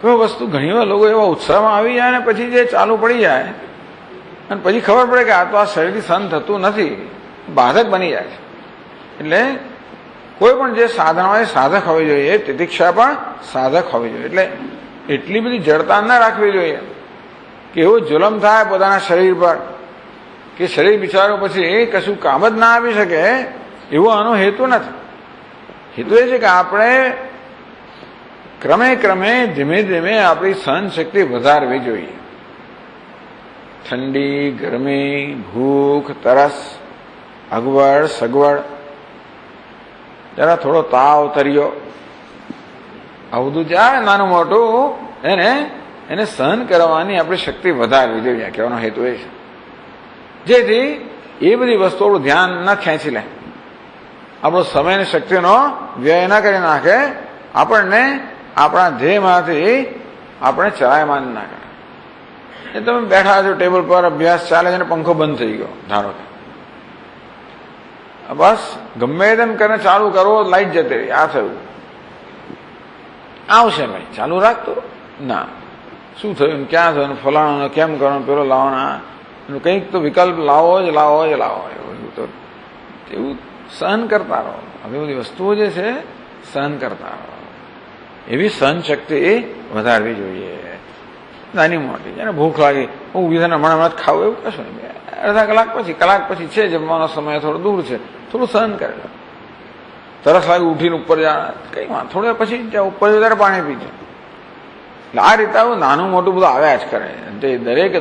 કોઈ વસ્તુ ઘણી વાર લોકો એવા ઉત્સાહમાં આવી જાય ને પછી જે ચાલુ પડી જાય અને પછી ખબર પડે કે આ તો આ શરીરથી સહન થતું નથી, બાધક બની જાય છે. એટલે કોઈ પણ જે સાધન હોય સાધક હોવી જોઈએ, તિતિક્ષા પણ સાધક હોવી જોઈએ. એટલે એટલી બધી જડતા ન રાખવી જોઈએ કે એવો જુલમ થાય પોતાના શરીર પર કે શરીર બિચારો પછી કશું કામ જ ના આપી શકે, એવો આનો હેતુ નથી. હેતુ એ છે કે આપણે ક્રમે ક્રમે ધીમે ધીમે આપણી સહન શક્તિ વધારવી જોઈએ. ઠંડી, ગરમી, ભૂખ, તરસ, અગવડ, સગવડ, જરા થોડો તાવ તર્યો, આવું બધું જાય નાનું મોટું, એને સહન કરવાની આપણી શક્તિ વધારવી જોઈએ. કહેવાનો હેતુ એ છે જેથી એ બધી વસ્તુઓનું ધ્યાન ન ખેંચી લે, આપણો સમય અને શક્તિનો વ્યય ન કરી નાખે, આપણને આપણા ધ્યેયમાંથી આપણે ચલાયમાન ના કરે. એ તમે બેઠા છો ટેબલ પર, અભ્યાસ ચાલે છે અને પંખો બંધ થઈ ગયો ધારો કે, બસ ગમે તેમ કરીને ચાલુ કરો, લાઈટ જતી રહી, આ થયું, આવશે ભાઈ ચાલુ રાખતો ના, શું થયું, ક્યાં થયું, ફલાણો કેમ કરો, પેલો લાવવાના, કંઈક તો વિકલ્પ લાવો જ એવું તો એવું સહન કરતા રહો. આવી બધી વસ્તુઓ જે છે સહન કરતા રહો. એવી સહન શક્તિ વધારવી જોઈએ. નાની મોટી, એને ભૂખ લાગી, હું ઉભી થઈને હમણાં જ ખાવું એવું કશું નહીં, અડધા કલાક પછી છે, જમવાનો સમય થોડો દૂર છે, થોડું સહન કરે. તરસ લાગી ઉઠીને ઉપર જા, કઈ વાત, થોડું પછી ત્યાં ઉપર ત્યારે પાણી પીજે. એટલે આ રીતે આવું નાનું મોટું બધું આવ્યા જ કરે.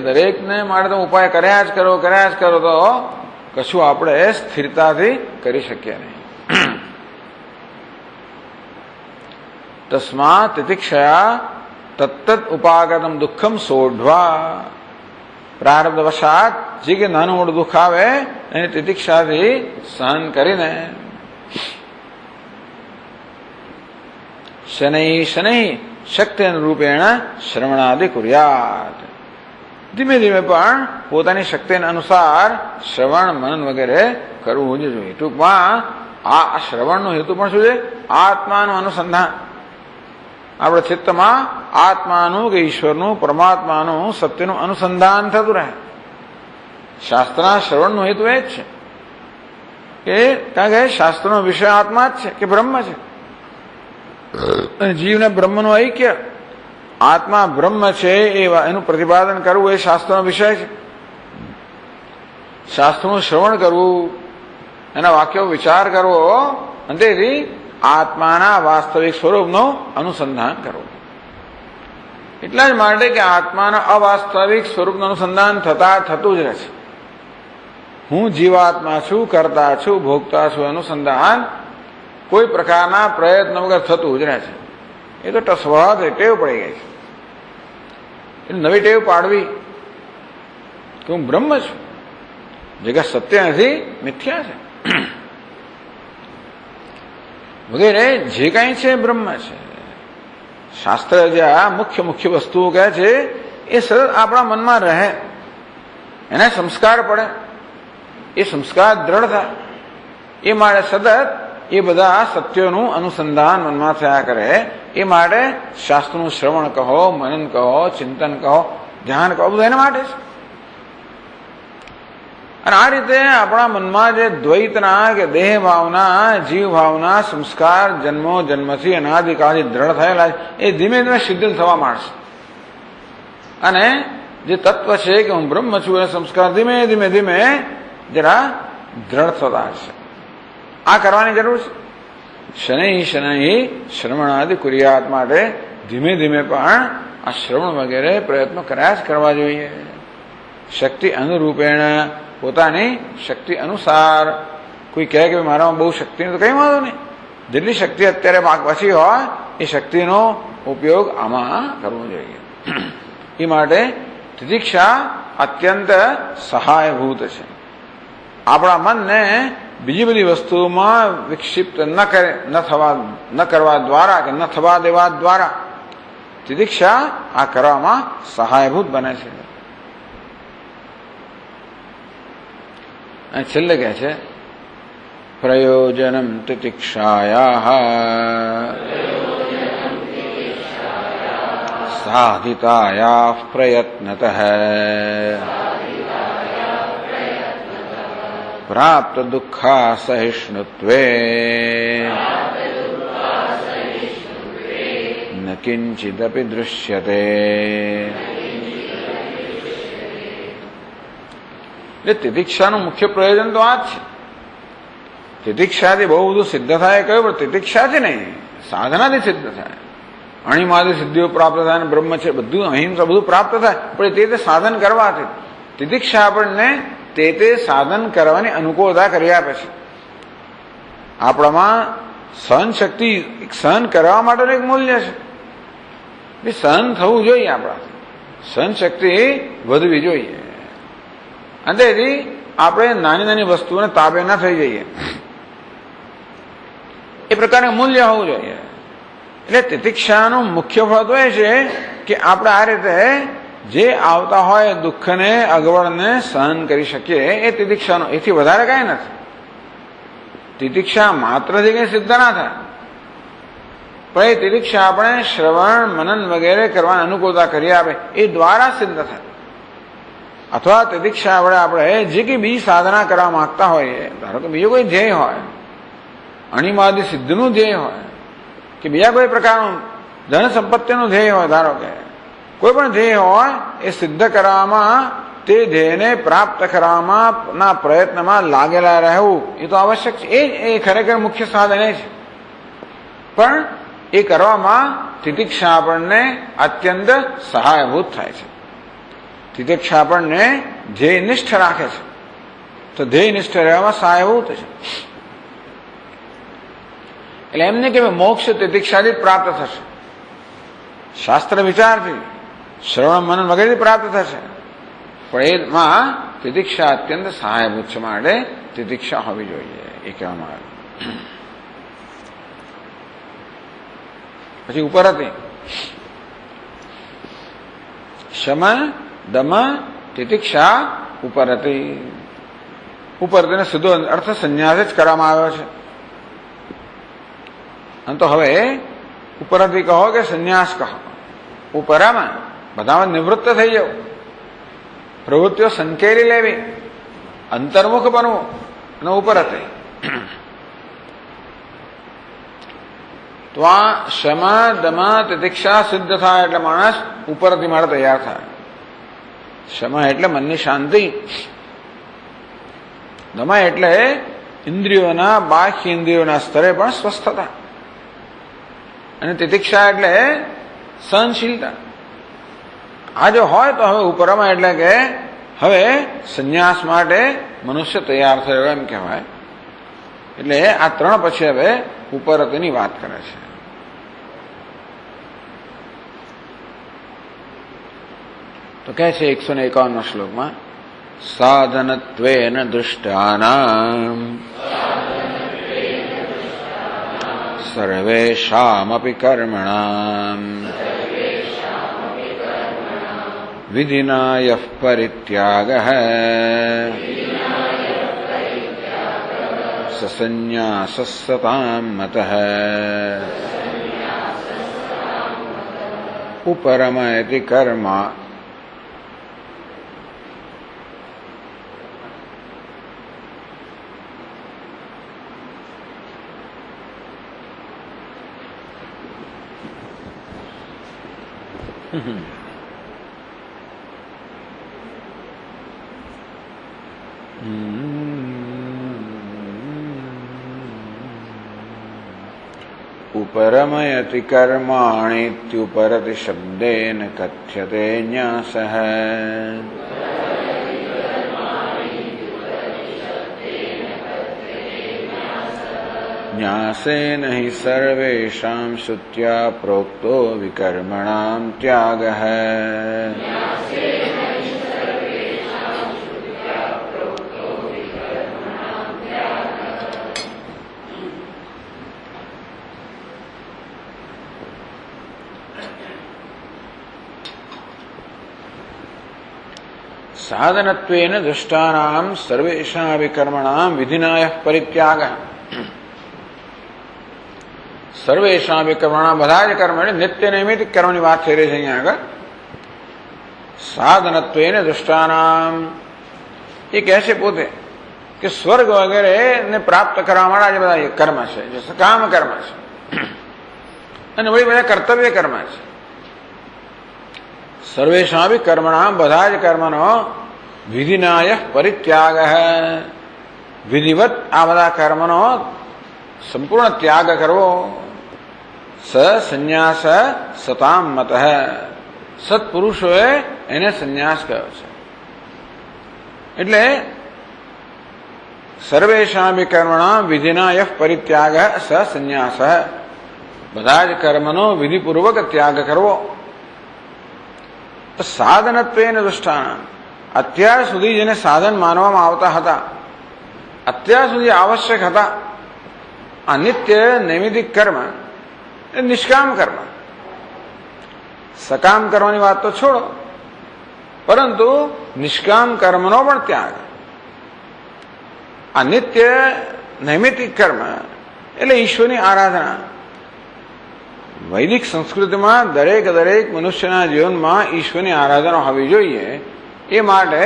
દરેકને માટે તો ઉપાય કર્યા જ કરો તો કશું આપણે સ્થિરતાથી કરી શકીએ નહીં. તસ્માત તિતિક્ષયા તત્ત ઉપાગતમ દુઃખમ સોઢવા. પ્રારબ્ધવશાત જે કે નાનું મોટું દુઃખ આવે એને તિતિક્ષાથી સહન કરીને શનૈ શક્તિ રૂપેણ શ્રવણાદિ કુર્યાત. ધીમે ધીમે પણ પોતાની શક્તિ અનુસાર શ્રવણ મનન વગેરે કરવું જ જોઈએ. ટૂંકમાં આ શ્રવણનો હેતુ પણ શું છે? આત્માનું અનુસંધાન. આપણા ચિત્તમાં આત્માનું કે ઈશ્વરનું, પરમાત્માનું, સત્યનું અનુસંધાન થતું રહે. શાસ્ત્રના શ્રવણનો હેતુ એ જ છે કે કારણ કે શાસ્ત્રનો વિષય આત્મા જ છે કે બ્રહ્મ છે, અને જીવને બ્રહ્મનું ઐક્ય, આત્મા બ્રહ્મ છે એનું પ્રતિપાદન કરવું એ શાસ્ત્રનો વિષય છે. શાસ્ત્રનું શ્રવણ કરવું, એના વાક્યો વિચાર કરવો, અને તેથી આત્માના વાસ્તવિક સ્વરૂપનું અનુસંધાન કરવું. એટલા જ માટે કે આત્માના અવાસ્તવિક સ્વરૂપનું અનુસંધાન થતું જ રહે છે. હું જીવાત્મા છું, કરતા છું, ભોગતા છું, અનુસંધાન કોઈ પ્રકારના પ્રયત્ન વગર થતું જ રહે છે. એ તો સ્વભાવ ટેવ પડી ગઈ છે. એટલે નવી ટેવ પાડવી કે હું બ્રહ્મ છું, જગત સત્ય નથી, મિથ્યા છે વગેરે જે કાંઈ છે બ્રહ્મ છે. શાસ્ત્ર જે આ મુખ્ય વસ્તુઓ કહે છે એ સતત આપણા મનમાં રહે, એને સંસ્કાર પડે, એ સંસ્કાર દ્રઢ થાય, એ માટે સતત એ બધા સત્યોનું અનુસંધાન મનમાં થયા કરે. એ માટે શાસ્ત્રનું શ્રવણ કહો, મનન કહો, ચિંતન કહો, ધ્યાન કહો, બધું એના માટે છે. અને આ રીતે આપણા મનમાં જે દ્વૈતના કે દેહ ભાવના, જીવ ભાવના સંસ્કાર જન્મો જન્મથી અનાદિકાળથી દ્રઢ થયેલા છે, એ ધીમે ધીમે સિદ્ધ થવા માંડશે. અને જે તત્વ છે કે હું બ્રહ્મ છું એ સંસ્કાર ધીમે ધીમે જરા દ્રઢ થતા હશે. આ કરવાની જરૂર છે. શનૈ શ્રવણાદિ કુર્યાત માટે ધીમે ધીમે પણ આ શ્રવણ વગેરે પ્રયત્નો કર્યા જ કરવા જોઈએ. શક્તિ અનુરૂપેણ, પોતાની શક્તિ અનુસાર. કોઈ કહે કે મારામાં બહુ શક્તિ નથી, તો કંઈ વાંધો નહીં. જેટલી શક્તિ અત્યારે પાછી હોય એ શક્તિનો ઉપયોગ આમાં કરવો જોઈએ. એ માટે તિતિક્ષા અત્યંત સહાયભૂત છે. આપણા મનને બીજી બધી વસ્તુઓમાં વિક્ષિપ્ત ન કરવા દ્વારા કે ન થવા દેવા દ્વારા તિતિક્ષા આ કરવામાં સહાયભૂત બને છે. અને છેલ્લે કહે છે પ્રયોજનમ તિતિક્ષાયા સાધિતાયા પ્રયત્નતઃ પ્રાપ્ત દુઃખા સહિષ્ણુત્વે ન કિંચિદપી દૃશ્યતે. એટલે તિતિક્ષાનું મુખ્ય પ્રયોજન તો આ જ છે. તિતિક્ષાથી બહુ બધું સિદ્ધ થાય કહ્યું, પણ તિતિક્ષાથી નહીં, સાધનાથી સિદ્ધ થાય. અણિમાદી સિદ્ધિઓ પ્રાપ્ત થાય અને બ્રહ્મ છે બધું અહિંસા બધું પ્રાપ્ત થાય, પણ તે સાધન કરવાથી તિતિક્ષા આપણને તે સાધન કરવાની અનુકૂળતા કરી આપે છે. આપણામાં સહન શક્તિ સહન કરવા માટેનું એક મૂલ્ય છે. સહન થવું જોઈએ, આપણાથી સહન શક્તિ વધવી જોઈએ. અને તેથી આપણે નાની નાની વસ્તુઓને તાબે ના થઈ જઈએ, એ પ્રકારનું મૂલ્ય હોવું જોઈએ. એટલે તિતિક્ષાનું મુખ્ય ફળ તો એ છે કે આપણે આ રીતે જે આવતા હોય દુઃખને અગવડને સહન કરી શકીએ, એ તિતિક્ષાનો. એથી વધારે કાંઈ નથી. તિતિક્ષા માત્રથી કંઈ સિદ્ધ ના થાય, પણ એ તિતિક્ષા આપણે શ્રવણ મનન વગેરે કરવાની અનુકૂળતા કરી આપે, એ દ્વારા સિદ્ધ થાય. અથવા તિતિક્ષા વડે આપણે જે કંઈ બીજી સાધના કરવા માંગતા હોઈએ, ધારો કે બીજો કોઈ ધ્યેય હોય, અણિમાદી સિદ્ધનું ધ્યેય હોય, કે બીજા કોઈ પ્રકારનું ધન સંપત્તિનું ધ્યેય હોય, ધારો કે કોઈ પણ ધ્યેય હોય, એ સિદ્ધ કરવામાં, તે ધ્યેયને પ્રાપ્ત કરવામાં ના પ્રયત્નમાં લાગેલા રહેવું એ તો આવશ્યક છે. એ ખરેખર મુખ્ય સાધન એ છે. પણ એ કરવામાં તિતિક્ષા આપણને અત્યંત સહાયભૂત થાય છે. તિતિક્ષા આપણને ધ્યેયનિષ્ઠ રાખે છે, તો ધ્યેયનિષ્ઠ રહેવામાં સહાયભૂત છે. એટલે એમને કે મોક્ષ તિતિક્ષાથી પ્રાપ્ત થશે, શાસ્ત્ર વિચારથી, શ્રવણ મનન વગેરેથી પ્રાપ્ત થશે, પણ એમાં તિતિક્ષા અત્યંત સહાયભૂત છે. માટે તિતિક્ષા હોવી જોઈએ એ કહેવામાં આવે. પછી ઉપર હતી શમ દમ તિતિક્ષા ઉપર હતી. ઉપર તેને સીધો અર્થ સંન્યાસ જ કરવામાં આવ્યો છે. અને તો હવે ઉપરથી કહો કે સંન્યાસ કહો, ઉપરામાં બધામાં નિવૃત્ત થઈ જવું, પ્રવૃત્તિઓ સંકેલી લેવી, અંતર્મુખ બનવું, અને ઉપર હતી. તો આ શમ દમ તિતિક્ષા સિદ્ધ થાય એટલે માણસ ઉપરથી માટે તૈયાર થાય. શમ એટલે મનની શાંતિ, દમ એટલે ઇન્દ્રિયોના બાહ્ય ઇન્દ્રિયોના સ્તરે પણ સ્વસ્થતા, અને તિતિક્ષા એટલે સહનશીલતા. આ જો હોય તો હવે ઉપરમાં એટલે કે હવે સંન્યાસ માટે મનુષ્ય તૈયાર થયો એમ કહેવાય. એટલે આ ત્રણ પછી હવે ઉપરતીની વાત કરે છે. તો કહે છે 151 શ્લોકમાં, સાધનત્વેન દૃષ્ટાનામ સર્વેષામપી કર્મણામ વિધિના યઃ પરિત્યાગઃ સસંન્યાસસ્સતાં મતઃ ઉપરમયતિ કર્મ. ઉપરમયતિ કર્માણીત્યુપરતિ શબ્દેન કથ્યતે ન્યાસઃ. ન્યાસેન હિ સર્વેષાં શ્રુત્યા પ્રોક્તો વિકર્મણાં ત્યાગઃ. સાધનત્વેન દૃષ્ટાનામ સર્વેષામપી કર્મણામ વિધિના યઃ પરિત્યાગઃ. સર્વેષામપી કર્મણામ, બધા જ કર્મ એટલે નિત્ય નૈમિતિક કર્મની વાત થઈ રહી છે અહીંયા આગળ. સાધનત્વેન દૃષ્ટાનામ એ કહે છે પોતે કે સ્વર્ગ વગેરે ને પ્રાપ્ત કરવા માટે આજે બધા કર્મ છે, જે સકામ કર્મ છે, અને વળી બધા કર્તવ્ય કર્મ છે. સર્વેષાં બી કર્મણાં, બધા જ કર્મનો વિધિનાય પરિત્યાગ, વિધિવત આ બધા કર્મનો સંપૂર્ણ ત્યાગ કરવો. સ સંન્યાસ સતામ મત, સત્પુરુષોએ એને સંન્યાસ કહ્યો છે. એટલે સર્વેષાં કર્મણાં વિધિના પરિત્યાગ સ સંન્યાસ, બધા જ કર્મનો વિધિપૂર્વક ત્યાગ કરવો. સાધનત્વેન દુષ્ટાન, અત્યાર સુધી જેને સાધન માનવામાં આવતા હતા, અત્યાર સુધી આવશ્યક હતા, આ નિત્ય નૈમિતિક કર્મ એ નિષ્કામ કર્મ. સકામ કરવાની વાત તો છોડો, પરંતુ નિષ્કામ કર્મનો પણ ત્યાગ. આ નિત્ય નૈમિતિક કર્મ એટલે ઈશ્વરની આરાધના. વૈદિક સંસ્કૃતિમાં દરેક મનુષ્યના જીવનમાં ઈશ્વરની આરાધના હોવી જોઈએ. એ માટે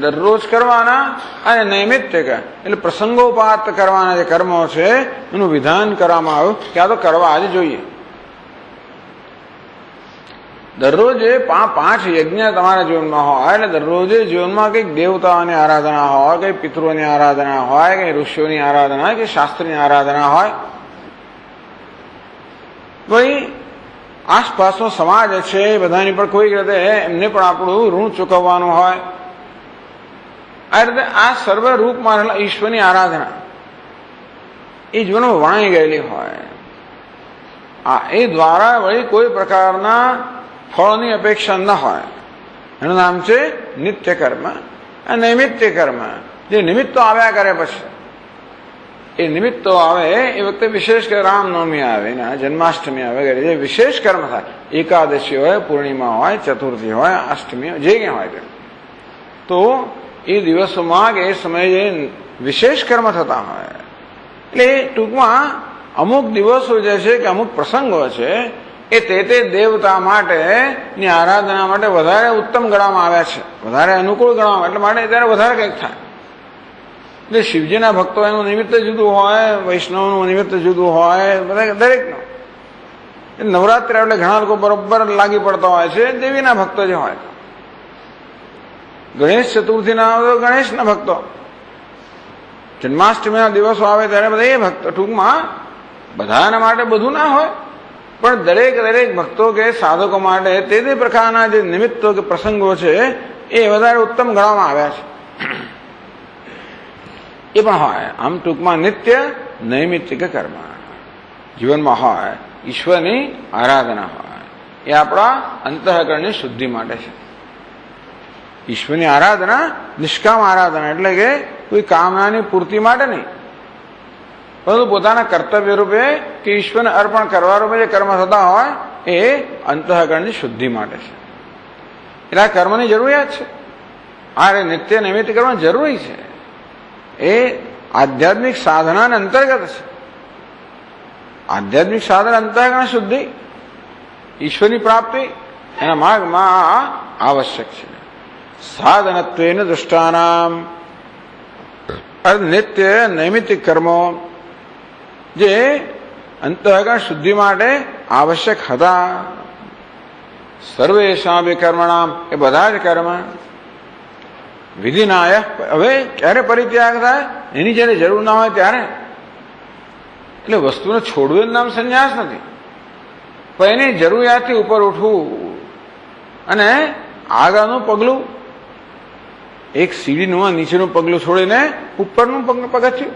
દરરોજ કરવાના અને નૈમિત્તિક એટલે પ્રસંગોપાત કરવાના જે કર્મો છે એનું વિધાન કરવામાં આવ્યું કે આ તો કરવા જ જોઈએ. દરરોજ 5 યજ્ઞ તમારા જીવનમાં હોય, એટલે દરરોજ જીવનમાં કંઈક દેવતાઓની આરાધના હોય, કંઈ પિતૃઓની આરાધના હોય, કંઈ ઋષિઓની આરાધના હોય, કે શાસ્ત્રની આરાધના હોય. ભાઈ આસપાસનો સમાજ છે બધાની પણ કોઈક રીતે એમને પણ આપણું ઋણ ચૂકવવાનું હોય. આ રીતે આ સર્વ રૂપમાં રહેલા ઈશ્વરની આરાધના એ જીવનમાં વણાઈ ગયેલી હોય. એ દ્વારા વળી કોઈ પ્રકારના ફળની અપેક્ષા ન હોય. એનું નામ છે નિત્ય કર્મ. નૈમિત્ય કર્મ જે નિમિત્તો આવ્યા કરે, પછી એ નિમિત્તો આવે એ વખતે વિશેષ કે રામનવમી આવે ને જન્માષ્ટમી આવે વગેરે જે વિશેષ કર્મ થાય, એકાદશી હોય, પૂર્ણિમા હોય, ચતુર્થી હોય, અષ્ટમી જે ક્યાં હોય તે, તો એ દિવસોમાં કે એ સમયે જે વિશેષ કર્મ થતા હોય. એટલે ટૂંકમાં અમુક દિવસો જે છે કે અમુક પ્રસંગો છે એ તે દેવતા માટે ની આરાધના માટે વધારે ઉત્તમ ગણવામાં આવ્યા છે, વધારે અનુકૂળ ગણવામાં, એટલે માટે ત્યારે વધારે કંઈક થાય. એટલે શિવજીના ભક્તો એનું નિમિત્ત જુદું હોય, વૈષ્ણવનું નિમિત્ત જુદું હોય, બધા દરેકનું. નવરાત્રિ એટલે ઘણા લોકો બરોબર લાગી પડતા હોય છે દેવીના ભક્તો જે હોય. ગણેશ ચતુર્થીના ગણેશના ભક્તો, જન્માષ્ટમીના દિવસો આવે ત્યારે બધા એ ભક્તો. ટૂંકમાં બધાના માટે બધું ના હોય, પણ દરેક ભક્તો કે સાધકો માટે તે પ્રકારના જે નિમિત્તો કે પ્રસંગો છે એ વધારે ઉત્તમ ગણવામાં આવ્યા છે. એ પણ હોય. આમ ટૂંકમાં નિત્ય નૈમિત્તિક કર્મ જીવનમાં હોય, ઈશ્વરની આરાધના હોય, એ આપણા અંતઃકરણની શુદ્ધિ માટે છે. ઈશ્વરની આરાધના નિષ્કામ આરાધના એટલે કે કોઈ કામનાની પૂર્તિ માટે નહીં, પરંતુ પોતાના કર્તવ્ય રૂપે કે ઈશ્વરને અર્પણ કરવા રૂપે જે કર્મ થતા હોય એ અંતઃકરણની શુદ્ધિ માટે છે. એટલે આ કર્મની જરૂરિયાત છે. આ નિત્ય નૈમિત્ત કર્મ જરૂરી છે. એ આધ્યાત્મિક સાધનાને અંતર્ગત છે. આધ્યાત્મિક સાધન અંતઃકરણ શુદ્ધિ, ઈશ્વરની પ્રાપ્તિ, એના માર્ગમાં આવશ્યક છે. સાધનત્વેન દુષ્ટાનામ, નિત્ય નૈમિત્તિક કર્મો જે અંતઃકરણ શુદ્ધિ માટે આવશ્યક હતા. સર્વેષાં કર્મણામ, એ બધા જ કર્મ વિધિનાય. હવે ક્યારે પરિત્યાગ થાય? એની જયારે જરૂર ના હોય ત્યારે. એટલે વસ્તુને છોડવું નામ સંન્યાસ નથી, પણ એની જરૂરિયાતથી ઉપર ઉઠવું અને આગળનું પગલું, એક સીડીનું નીચેનું પગલું છોડીને ઉપરનું પગથિયું.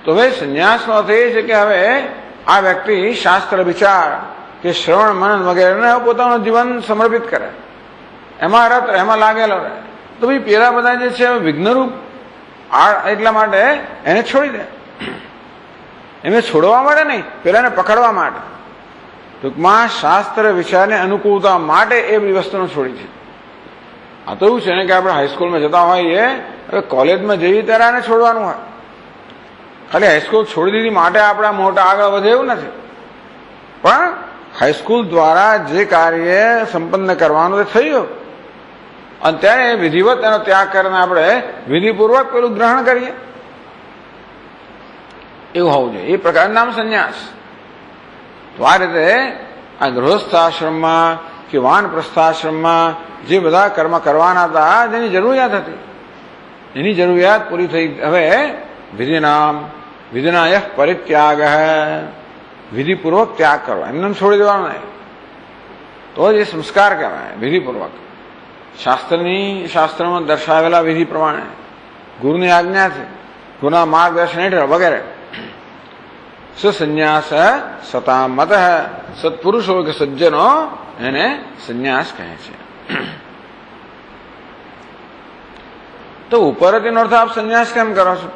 તો હવે સંન્યાસનો અર્થ એ છે કે હવે આ વ્યક્તિ શાસ્ત્ર વિચાર કે શ્રવણ મનન વગેરેને પોતાનું જીવન સમર્પિત કરે, એમાં રત એમાં લાગેલો રહે. તો ભાઈ પેલા બધા જે છે વિઘ્નરૂપ એટલા માટે એને છોડી દે. એને છોડવા માટે નહીં, પેલાને પકડવા માટે. ટૂંકમાં શાસ્ત્ર વિચારને અનુકૂળતા માટે એ બધી વસ્તુને છોડી છે. આ તો એવું છે ને કે આપણે હાઈસ્કૂલમાં જતા હોઈએ, હવે કોલેજમાં જઈએ ત્યારે આને છોડવાનું હોય. ખાલી હાઈસ્કૂલ છોડી દીધી માટે આપણા મોટા આગળ વધે એવું નથી, પણ હાઈસ્કૂલ દ્વારા જે કાર્ય સંપન્ન કરવાનું એ થઈ ગયું. અને ત્યારે વિધિવત એનો ત્યાગ કરીને આપણે વિધિપૂર્વક પેલું ગ્રહણ કરીએ, એવું હોવું જોઈએ. એ પ્રકારનું નામ સંન્યાસ. તો આ રીતે આ ગૃહસ્થાશ્રમમાં કે વાનપ્રસ્થાશ્રમમાં જે બધા કર્મ કરવાના હતા જેની જરૂરિયાત હતી, એની જરૂરિયાત પૂરી થઈ. હવે વિધિના પરિત્યાગ, વિધિપૂર્વક ત્યાગ કરવા, એમને છોડી દેવાનું નહીં. તો જ એ સંસ્કાર કહેવાય. વિધિપૂર્વક શાસ્ત્રમાં દર્શાવેલા વિધિ પ્રમાણે, ગુરુની આજ્ઞાથી, ગુરુના માર્ગદર્શન હેઠળ વગેરે. સંન્યાસ સતા મત, સત્પુરુષો કે સજ્જનો એને સંન્યાસ કહે છે. તો ઉપરતીનો અર્થ આપ સંન્યાસ કેમ કરો છો?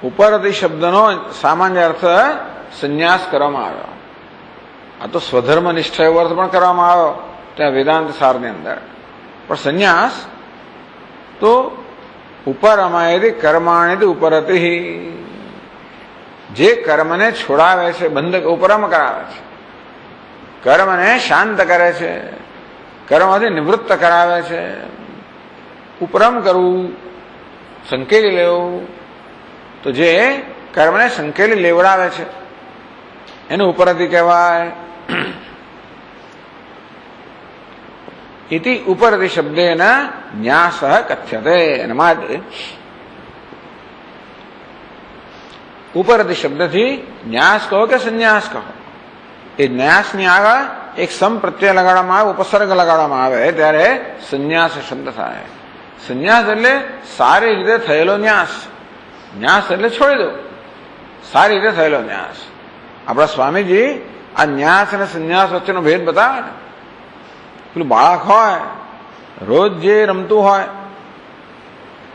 ઉપરતી શબ્દનો સામાન્ય અર્થ સંન્યાસ કરવામાં આવ્યો. આ તો સ્વધર્મ નિષ્ઠા એવો અર્થ પણ કરવામાં આવ્યો ત્યાં વેદાંત સારની અંદર. પણ સંન્યાસ તો ઉપરમાયથી કર્માણીથી ઉપરતી, જે કર્મને છોડાવે છે, બંધ ઉપરમ કરાવે છે, કર્મને શાંત કરે છે, કર્મથી નિવૃત્ત કરાવે છે. ઉપરમ કરવું, સંકેલી લેવું, તો જે કર્મને સંકેલી લેવડાવે છે એને ઉપરથી કહેવાય. ઇતિ ઉપરથી શબ્દેન ન્યાસ કથ્યતે. એના માટે ઉપરથી શબ્દથી ન્યાસ કહો કે સંન્યાસ કહો, એ ન્યાસની આગળ એક સમ પ્રત્યય લગાડવામાં આવે, ઉપસર્ગ લગાડવામાં આવે ત્યારે સંન્યાસ શબ્દ થાય. સંન્યાસ એટલે સારી રીતે થયેલો ન્યાસ. ન્યાસ એટલે છોડી દો, સારી રીતે થયેલો ન્યાસ. આપણા સ્વામીજી આ ન્યાસ અને સંન્યાસ વચ્ચેનો ભેદ બતાવે ને. પેલું બાળક હોય, રોજ જે રમતું હોય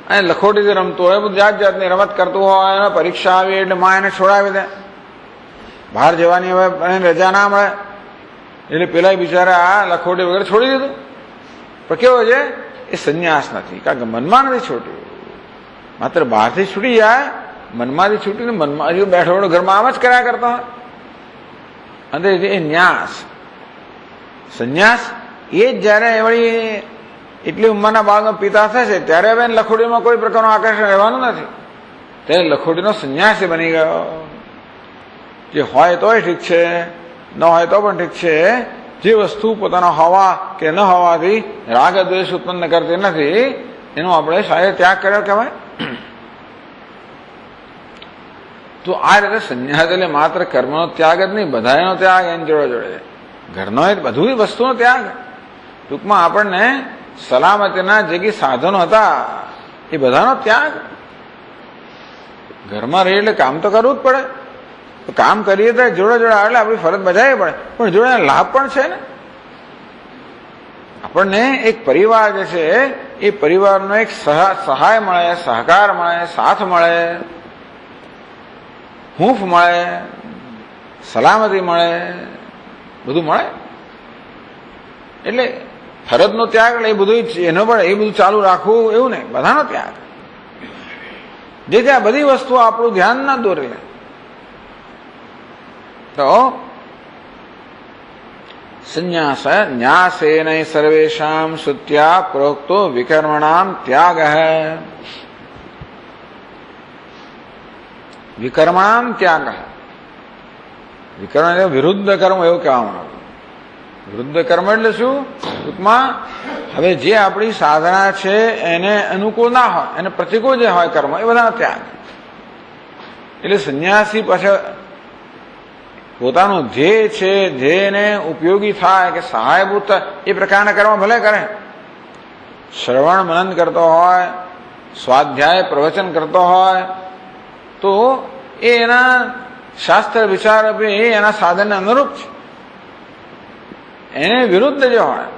અને લખોટીથી રમતું હોય, બધું જાત જાતની રમત કરતું હોય, અને પરીક્ષા આવી એટલે માં એને છોડાવી દે. બહાર જવાની હવે રજા ના મળે એટલે પેલા બિચારા આ લખોટી વગેરે છોડી દીધું. પણ કેવો છે? એ સંન્યાસ નથી, કારણ કે મનમાં નથી છૂટ્યું. માત્ર બહારથી છૂટી જાય, મનમાંથી છૂટીને મનમાં હજુ બેઠો બેઠો ઘરમાં આમ જ કર્યા કરતા હોય. અને એ ન્યાસ. સંન્યાસ એ જ જયારે વળી એટલી ઉંમરના બાળકનો પિતા થશે ત્યારે હવે લખોડીમાં કોઈ પ્રકારનું આકર્ષણ રહેવાનું નથી. ત્યારે લખોડીનો સંન્યાસી બની ગયો. જે હોય તોય ઠીક છે, ન હોય તો પણ ઠીક છે. જે વસ્તુ પોતાનો હોવા કે ન હોવાથી રાગ દ્વેષ ઉત્પન્ન કરતી નથી એનો આપણે સાહેબ ત્યાગ કર્યો કહેવાય. તો આ રીતે સંન્યાસ એટલે માત્ર કર્મનો ત્યાગ જ નહીં, બધાનો ત્યાગ એની જોડે જોડે. ઘરનો એ બધી વસ્તુનો ત્યાગ. ટૂંકમાં આપણને સલામતીના જે કઈ સાધનો હતા એ બધાનો ત્યાગ. ઘરમાં રહીએ એટલે કામ તો કરવું જ પડે. કામ કરીએ તો જોડે જોડે એટલે આપણી ફરજ બજાવવી પડે, પણ જોડે લાભ પણ છે ને. આપણને એક પરિવાર જે છે એ પરિવારનો એક સહાય મળે, સહકાર મળે, સાથ મળે, હૂંફ મળે, સલામતી મળે, બધું મળે. એટલે ફરજનો ત્યાગ એટલે એ બધું એનો પણ એ બધું ચાલુ રાખવું એવું નહીં, બધાનો ત્યાગ. જેથી આ બધી વસ્તુઓ આપણું ધ્યાન ના દોરી લે. તો સંન્યાસ ન્યાસેન સર્વેષામ શ્રુત્યા પ્રોક્તો વિકર્મણામ ત્યાગ. વિકર્મણામ ત્યાગ. વિકર્મ એટલે વિરુદ્ધ કર્મ એવું કહેવામાં આવે. વિરુદ્ધ કર્મ એટલે શું? ટૂંકમાં હવે જે આપણી સાધના છે એને અનુકૂળ ના હોય, એને પ્રતિકૂળ જે હોય કર્મ, એ બધાનો ત્યાગ. એટલે સંન્યાસી પાછળ પોતાનું ધ્યેય છે, ધ્યેયને ઉપયોગી થાય કે સહાયભૂત થાય એ પ્રકારના કર્મ ભલે કરે. શ્રવણ મનન કરતો હોય, સ્વાધ્યાય પ્રવચન કરતો હોય તો એ એના શાસ્ત્ર વિચાર એ એના સાધનને અનુરૂપ છે. એને વિરુદ્ધ જે હોય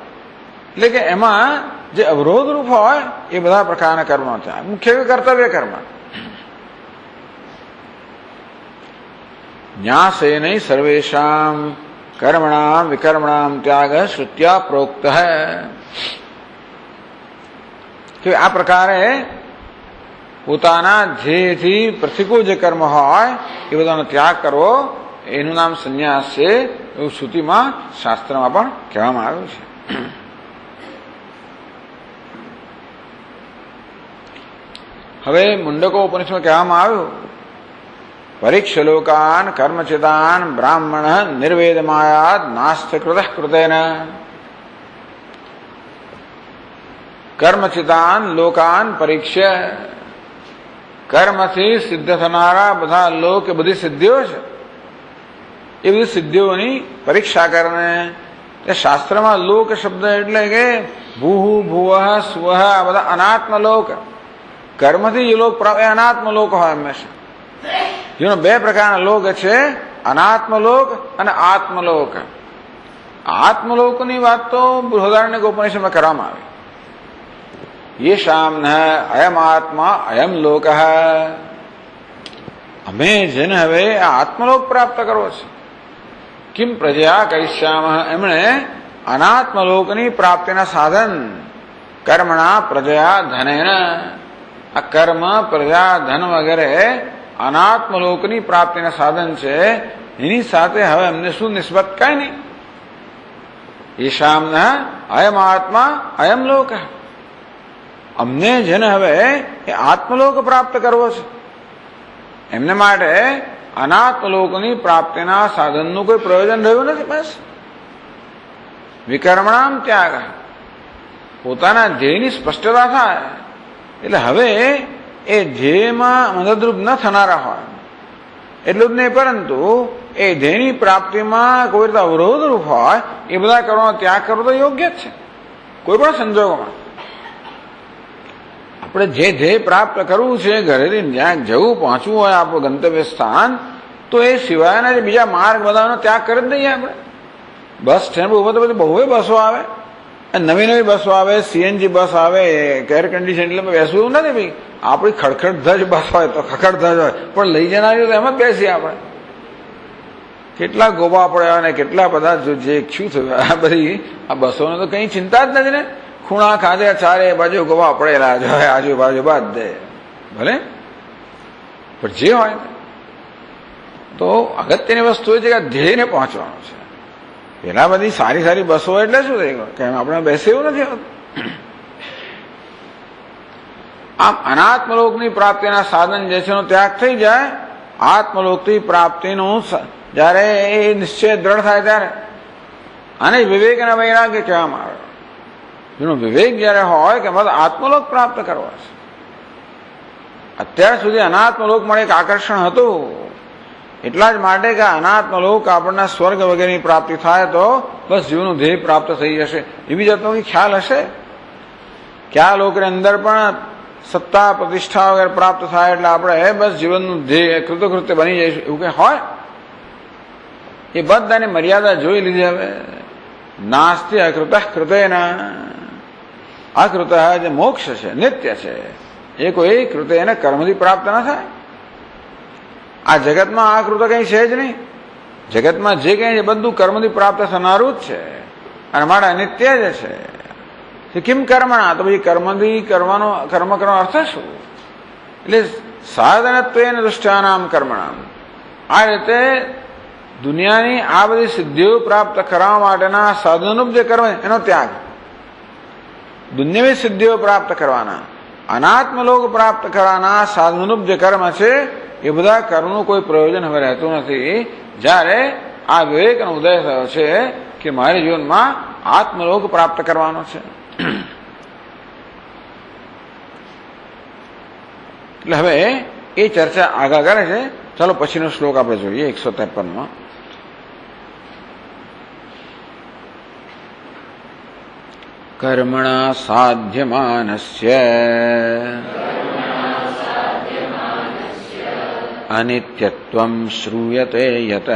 એટલે કે એમાં જે અવરોધરૂપ હોય એ બધા પ્રકારના કર્મ થાય. મુખ્ય કર્તવ્ય કર્મ. ન્યાસેન સર્વેષામ કર્મણામ વિકર્મણામ ત્યાગ શ્રુત્યા પ્રોક્ત હૈ. કે આ પ્રકારે પોતાના ધ્યેયથી પ્રતિકૂળ જે કર્મ હોય એ બધાનો ત્યાગ કરવો, એનું નામ સંન્યાસ છે એવું શ્રુતિમાં શાસ્ત્રમાં પણ કહેવામાં આવ્યું છે. હવે મુંડકો ઉપનિષદમાં કહેવામાં આવ્યું, પરીક્ષલોકાન કર્મચિતાન બ્રાહ્મણ નિર્વેદમાયાદ નાસ્ત કૃત કૃતેન. કર્મચિતાન લોકાન પરીક્ષા, કર્મથી સિદ્ધ થનારા બધા લોક, એ બધી સિદ્ધિઓ છે, એ બધી સિદ્ધિઓની પરીક્ષા કરને. શાસ્ત્રમાં લોક શબ્દ એટલે કે ભૂહુ ભુવઃ સ્વઃ આ બધા અનાત્મ લોક. કર્મથી જે લોક એ અનાત્મ લોક હોય હંમેશા. જેનો બે પ્રકારના લોક છે, અનાત્મલોક અને આત્મલોક. આત્મલોકની વાત તો બૃહદારણ્યક ઉપનિષદમાં કરવામાં આવી. યેષામ ન અયમ આત્મા અયમ લોક. અમે જેને હવે આ આત્મલોક પ્રાપ્ત કરવો છે, કિમ પ્રજયા કરિષ્યામ, એમણે અનાત્મલોકની પ્રાપ્તિના સાધન કર્મણા પ્રજયા ધનેન. આ કર્મ પ્રજા ધન વગેરે અનાત્મલોકની પ્રાપ્તિના સાધન છે, એની સાથે હવે અમને શું નિસ્બત? કઈ નહીં. યેષામ ન અયમ આત્મા અયમ લોક. અમને જેને હવે એ આત્મલોક પ્રાપ્ત કરવો છે, એમને માટે અનાત્મલોકની પ્રાપ્તિના સાધનનું કોઈ પ્રયોજન રહ્યું નથી. બસ વિકર્મણામ ત્યાગ, પોતાના ધ્યેયની સ્પષ્ટતા થાય એટલે હવે એ ધ્યેયમાં મદદરૂપ ન થનારા હોય એટલું જ નહીં, પરંતુ એ ધ્યેયની પ્રાપ્તિમાં કોઈ રીતે અવરોધરૂપ હોય એ બધા કરવાનો ત્યાગ કરવો તો યોગ્ય જ છે. કોઈ પણ સંજોગોમાં આપણે જે ધ્યેય પ્રાપ્ત કરવું છે, ઘરેથી જ્યાં જવું પહોંચવું હોય આપણું ગંતવ્ય સ્થાન, તો એ સિવાયના જે બીજા માર્ગ બધાનો ત્યાગ કરી જ દઈએ આપણે. બસ સ્ટેન્ડ ઉપર તો બધી બહુ બસો આવે, નવી નવી બસો આવે, સીએનજી બસ આવે, એર કન્ડિશન, એટલે બેસવું એવું નથી ભાઈ. આપણી ખડખડ ધજ બસ હોય તો ખખડ ધજ હોય, પણ લઈ જનારી તો એમાં જ બેસીએ આપણે. કેટલા ગોબા પડ્યા અને કેટલા બધા જે શું થયું, આ બધી આ બસોને તો કઈ ચિંતા જ નથી ને. ખૂણા ખાધે ચારે બાજુ ગોવા પડેલા જ હોય, આજુબાજુ બાદ દે ભલે. પણ જે હોય તો અગત્યની વસ્તુ એ છે કે ધ્યેયને પહોંચવાનું છે. પેલા બધી સારી સારી બસો એટલે શું થઈ ગયું કે આપણે બેસે એવું નથી હોતું. આમ અનાત્મલોકની પ્રાપ્તિના સાધન જે છે એનો ત્યાગ થઈ જાય. આત્મલોકની પ્રાપ્તિનું જયારે એ નિશ્ચય દ્રઢ થાય ત્યારે આને વિવેક અને વૈરાગ્ય કહેવામાં આવે. જેનો વિવેક જયારે હોય કે મારે આત્મલોક પ્રાપ્ત કરવા છે. અત્યાર સુધી અનાત્મલોક મળે એક આકર્ષણ હતું, એટલા જ માટે કે અનાત્મલોક આપણને સ્વર્ગ વગેરેની પ્રાપ્તિ થાય તો બસ જીવનું ધ્યેય પ્રાપ્ત થઈ જશે, એવી જાતનો ખ્યાલ હશે કે આ લોકની અંદર પણ સત્તા પ્રતિષ્ઠા વગેરે પ્રાપ્ત થાય એટલે આપણે બસ જીવનનું ધ્યેય કૃતકૃત્ય બની જઈશું, એવું કંઈ હોય? એ બધાની મર્યાદા જોઈ લીધી. હવે નાસ્તિ અકૃત કૃતેના. અકૃત જે મોક્ષ છે, નિત્ય છે, એ કોઈ કૃત એને કર્મથી પ્રાપ્ત ન થાય. આ જગતમાં આ કૃત કંઈ છે જ નહીં. જગતમાં જે કંઈ છે બધું કર્મથી પ્રાપ્ત થનારું જ છે અને માટે અનિત્ય જ છે. કિમ કર્મણા, તો પછી કર્મથી કર્મ કરવાનો અર્થ શું? એટલે સાધનત્વેન દુષ્ટાનામ કર્મણામ. આ રીતે દુનિયાની આ બધી સિદ્ધિઓ પ્રાપ્ત કરવા માટેના સાધનોનું જે કર્મ એનો ત્યાગ. દુનિયાવી સિદ્ધિઓ પ્રાપ્ત કરવાના, અનાત્મલોક પ્રાપ્ત કરવાના સાધનોનું જે કર્મ છે એ બધા કર્મનું કોઈ પ્રયોજન હવે રહેતું નથી. જ્યારે આ વિવેકનો ઉદય થયો છે કે મારા જીવનમાં આત્મલોક પ્રાપ્ત કરવાનો છે. એટલે હવે એ ચર્ચા આગળ કરે છે. ચાલો પછીનો શ્લોક આપણે જોઈએ, 153માં. કર્મણા સાધ્યમાનસ્ય અનિત્યત્વં શ્રૂયતે યતઃ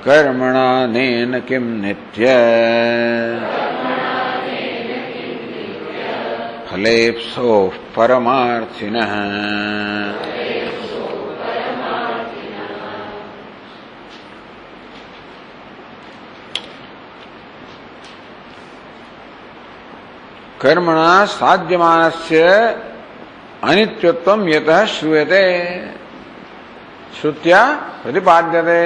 કર્મણા નેન કિમ નિત્ય ફલેપ્સો પરમાર્થિનઃ. કર્મણા સાધ્યમાનસ્ય અનિત્યત્વમ યતઃ શ્રૂયતે. શ્રુત્યા પ્રતિપાદ્યતે.